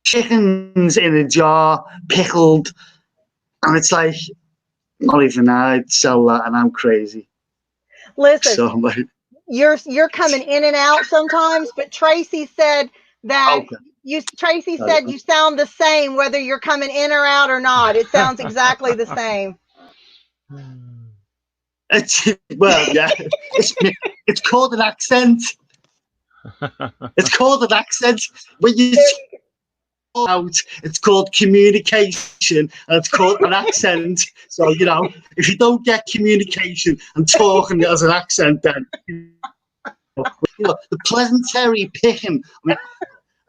chickens in a jar, pickled, and it's like, not even I'd sell that, and I'm crazy. Listen, so, like, you're coming in and out sometimes, but Tracy said that Tracy said you sound the same whether you're coming in or out or not. It sounds exactly the same. Well, yeah, it's called an accent. It's called an accent. When you out, it's called communication, and it's called an accent. So, you know, if you don't get communication and talking as an accent, then you know, the pleasantry picking. I mean,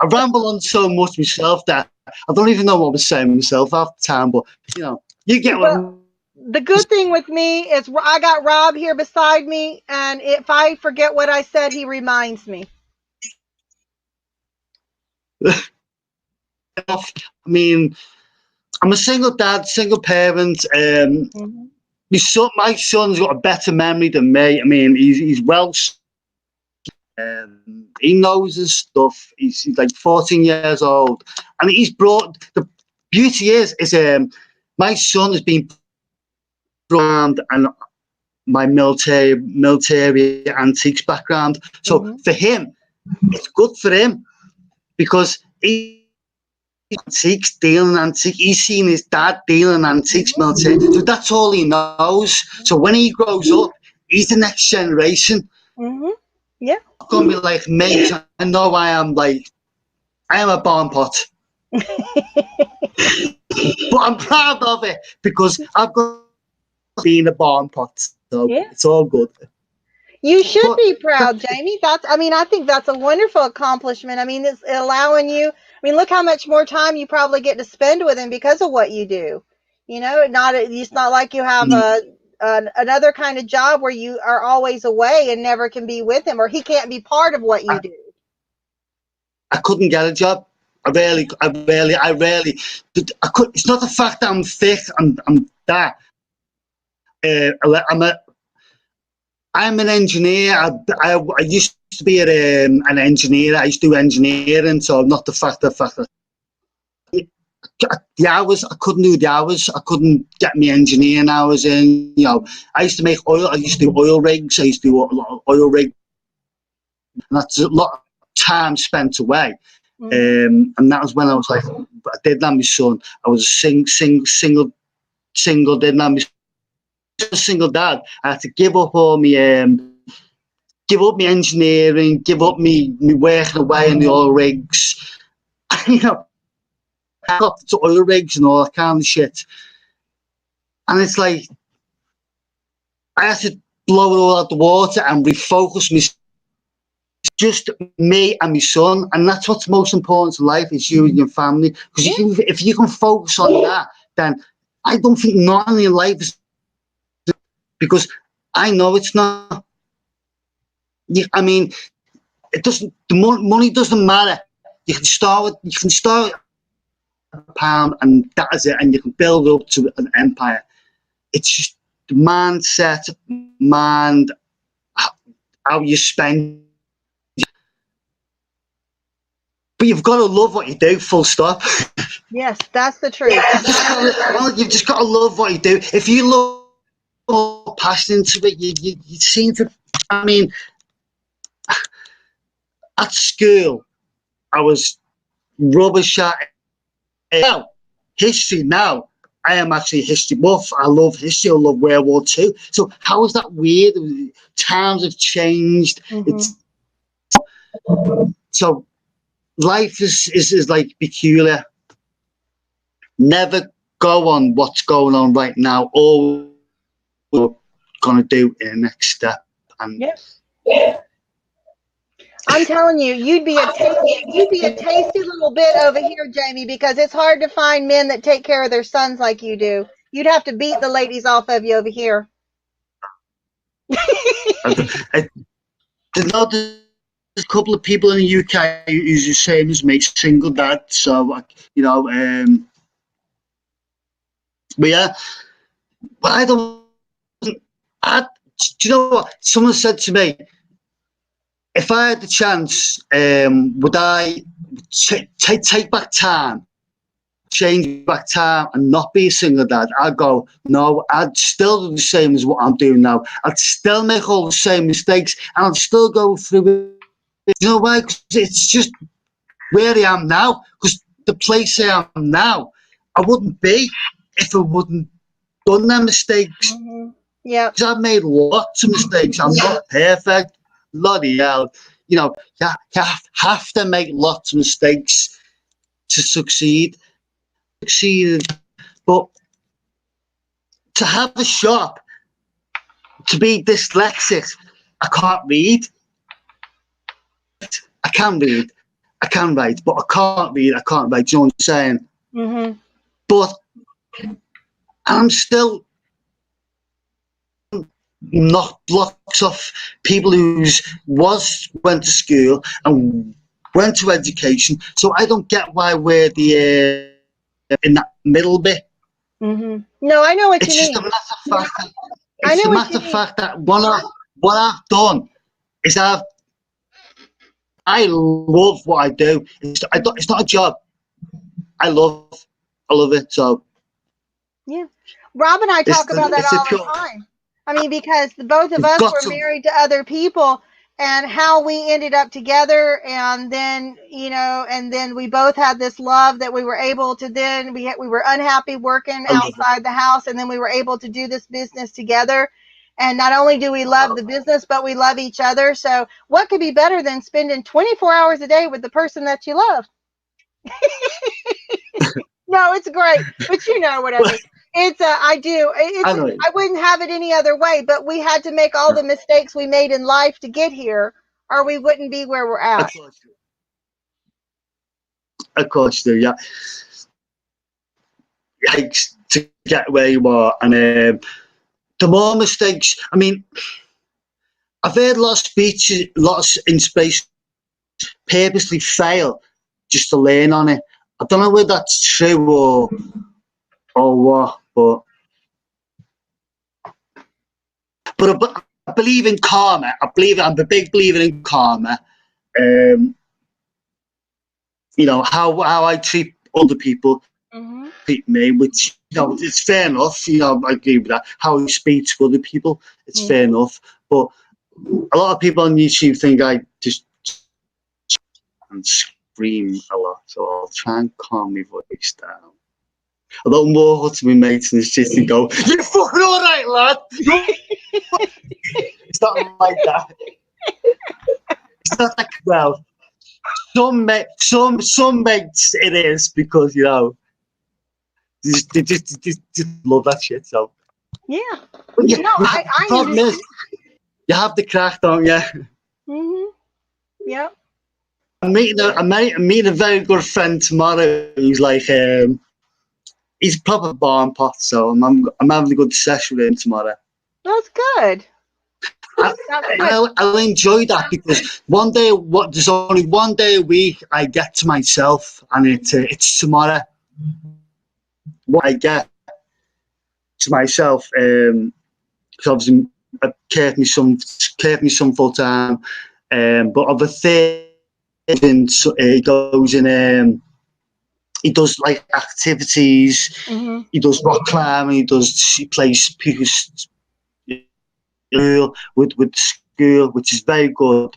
I ramble on so much myself that I don't even know what I was saying myself half the time. But you know, you get what. The good thing with me is I got Rob here beside me, and if I forget what I said, he reminds me. I mean, I'm a single dad, single parent. My son's got a better memory than me. I mean, he's well. He knows his stuff. He's like 14 years old, and he's brought. The beauty is my son has been around and my military antiques background. So for him, it's good for him because antiques, dealing antiques. He's seen his dad dealing antiques, military. So that's all he knows. So when he grows up, he's the next generation. Yeah. Not gonna be like me. I know I am a barn pot. But I'm proud of it because I've got being a barn pot. So it's all good. You should be proud, Jamie. I think that's a wonderful accomplishment. I mean, it's allowing you. I mean, look how much more time you probably get to spend with him because of what you do. You know, it's not like you have another kind of job where you are always away and never can be with him, or he can't be part of what you do. I couldn't get a job. I rarely. It's not the fact that I'm thick. I'm that. I'm an engineer. I used to be an engineer. I used to do engineering, so not the fact that the hours, I couldn't do the hours. I couldn't get my engineering hours in. You know, I used to make oil. I used to do oil rigs. I used to do a lot of oil rig. And that's a lot of time spent away. And that was when I was like, I didn't have my son. I was single. Didn't have my single dad. I had to give up all my engineering, give up me working away in the oil rigs. You know, I got to oil rigs and all that kind of shit. And it's like I had to blow it all out the water and refocus me. Just me and my son, and that's what's most important in life is you and your family. Because if you can focus on that, then I don't think nothing in life is. Because I know it's not. I mean, it doesn't. The money doesn't matter. You can start a pound, and that is it, and you can build up to an empire. It's just the mindset, how you spend. But you've got to love what you do, full stop. Yes, that's the truth. You've just got to love what you do. If you love passion into it, you seem to. I mean, at school, I was rubbish at now. History now. I am actually a history buff. I love history. I love World War II. So how is that weird? Times have changed. So life is like peculiar. Never go on what's going on right now, or what we're going to do in the next step. And I'm telling you, you'd be a tasty little bit over here, Jamie, because it's hard to find men that take care of their sons like you do. You'd have to beat the ladies off of you over here. There's a couple of people in the UK who's the same as me, single dad. So you know, but yeah, but I don't. Do you know what? Someone said to me, if I had the chance, would I take back time, change back time, and not be a single dad? I'd go, no, I'd still do the same as what I'm doing now. I'd still make all the same mistakes, and I'd still go through it. You know why? 'Cause it's just where I am now. Because the place I am now, I wouldn't be if I wouldn't done them mistakes. Mm-hmm. Yeah. Because I've made lots of mistakes. I'm not perfect. Bloody hell. You know, you have to make lots of mistakes to succeed. But to have a shop, to be dyslexic, I can't read. I can read. I can write, but I can't read. I can't write. You know what I'm saying? Mm-hmm. But I'm still not blocks off people who went to school and went to education. So I don't get why we're the in that middle bit. Mm-hmm. No, I know what you mean. It's just a matter of fact. It's a matter of fact that what I've done is I love what I do. It's not a job. I love it. So yeah, Rob and I talk about that all the time. I mean, because both of us were married to other people, and how we ended up together, and then and then we both had this love that we were able to. Then we were unhappy working outside the house, and then we were able to do this business together. And not only do we love the business, but we love each other. So what could be better than spending 24 hours a day with the person that you love? No, it's great, but you know what I mean. It's I do. I wouldn't have it any other way. But we had to make all the mistakes we made in life to get here, or we wouldn't be where we're at. Of course, do. Yeah, to get where you are, and the more mistakes. I mean, I've heard lots of speeches, lots in space purposely fail just to learn on it. I don't know whether that's true or what, but I believe in karma. I'm a big believer in karma. You know how I treat other people, treat me, which it's fair enough. You know, I agree with that. How you speak to other people, it's fair enough. But a lot of people on YouTube think I just and scream a lot, so I'll try and calm my voice down. I don't more to my mates and it's just to go, "You're fucking all right, lad." It's not like that. It's not like, well, some mates it is, because they just love that shit. So yeah, I problem is, you have the crack, don't you? Mhm. Yep. I'm meeting a very good friend tomorrow. He's like, he's a proper barn pot, so I'm having a good session with him tomorrow. That's good. I'll enjoy that, because there's only one day a week I get to myself, and it's tomorrow. What I get to myself, because obviously I care for my son full time, but of a third, he goes in. He does like activities. Mm-hmm. He does rock climbing. He plays people's with the school, which is very good.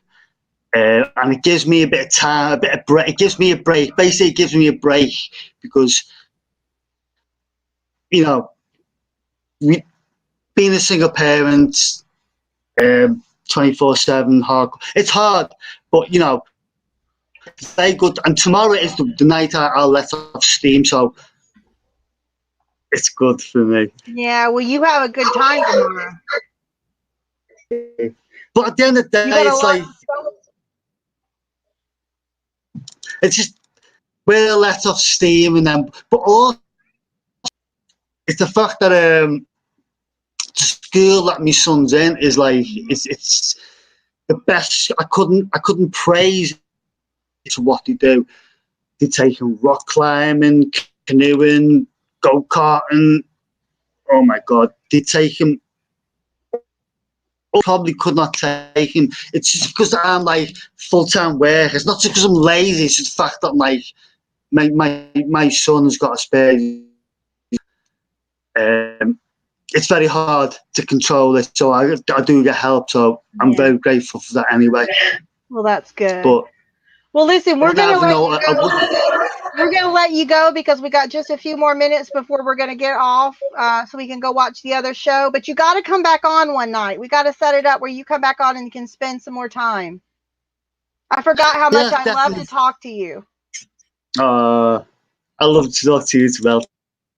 And it gives me a bit of time, a bit of break. It gives me a break. Basically, it gives me a break, because being a single parent, 24/7 hard. It's hard, but it's very good. And tomorrow is the night I'll let off steam, so it's good for me. Yeah, well, you have a good time tomorrow. But at the end of the day, it's like, It's just where I let off steam, and then, but also it's the fact that the school that my son's in is like it's the best. I couldn't praise what they do. They take him rock climbing, canoeing, go-karting. Oh my God, they take him. Probably could not take him. It's just because I'm like full-time work. It's not just because I'm lazy. It's just the fact that like my son's got a spare. It's very hard to control it, so I do get help. So I'm very grateful for that anyway. Well, that's good. But well, listen, we're gonna let you go because we got just a few more minutes before we're gonna get off, so we can go watch the other show. But you got to come back on one night. We got to set it up where you come back on and you can spend some more time. I forgot how much I love to talk to you. I love to talk to you as well.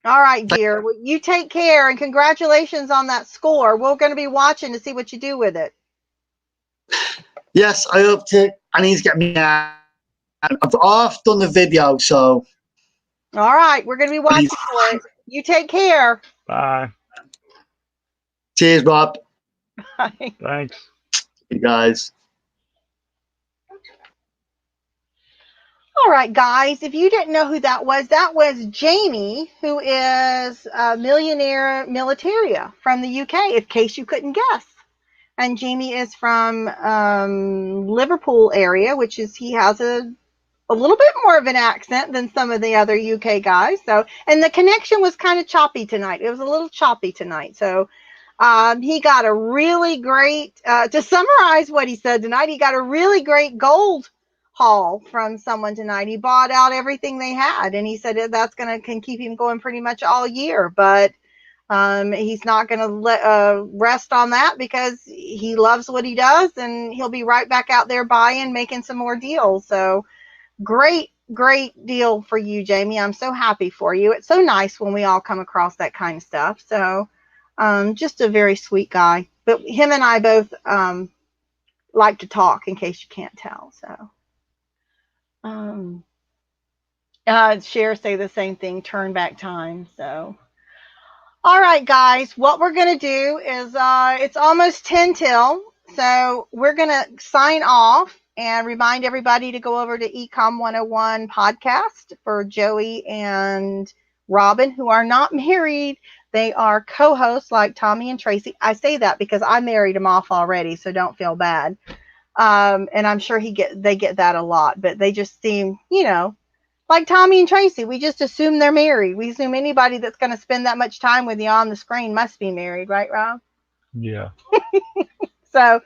All right, dear. Well, you take care, and congratulations on that score. We're going to be watching to see what you do with it. Yes, I hope to. I need to get me out. I've half done the video, so. All right, we're going to be watching for it. You take care. Bye. Cheers, Bob. Bye. Thanks. You guys. All right, guys, if you didn't know who that was Jamie, who is a millionaire militaria from the UK, in case you couldn't guess. And Jamie is from Liverpool area, which is, he has a little bit more of an accent than some of the other UK guys. So, and the connection was kind of choppy tonight. It was a little choppy tonight. So he got a really great, to summarize what he said tonight, he got a really great gold haul from someone tonight. He bought out everything they had, and he said that's can keep him going pretty much all year. But he's not going to rest on that because he loves what he does, and he'll be right back out there buying, making some more deals. So great deal for you, Jamie. I'm so happy for you. It's so nice when we all come across that kind of stuff. So just a very sweet guy. But him and I both like to talk, in case you can't tell. So Cher say the same thing, turn back time. So all right, guys, what we're going to do is it's almost 10 till, so we're going to sign off and remind everybody to go over to Ecom 101 podcast for Joey and Robin, who are not married. They are co-hosts like Tommy and Tracy. I say that because I married them off already, so don't feel bad. And I'm sure they get that a lot, but they just seem, like Tommy and Tracy, we just assume they're married. We assume anybody that's going to spend that much time with you on the screen must be married, right, Rob? Yeah. So,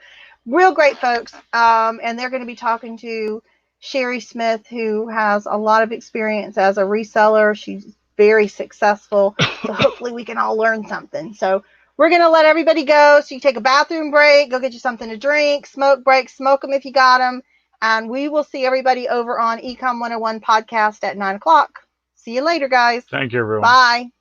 real great folks. And they're going to be talking to Sherry Smith, who has a lot of experience as a reseller. She's very successful. So, hopefully we can all learn something. So, we're going to let everybody go. So, you take a bathroom break, go get you something to drink, smoke break, smoke them if you got them. And we will see everybody over on Ecom 101 podcast at 9 o'clock. See you later, guys. Thank you, everyone. Bye.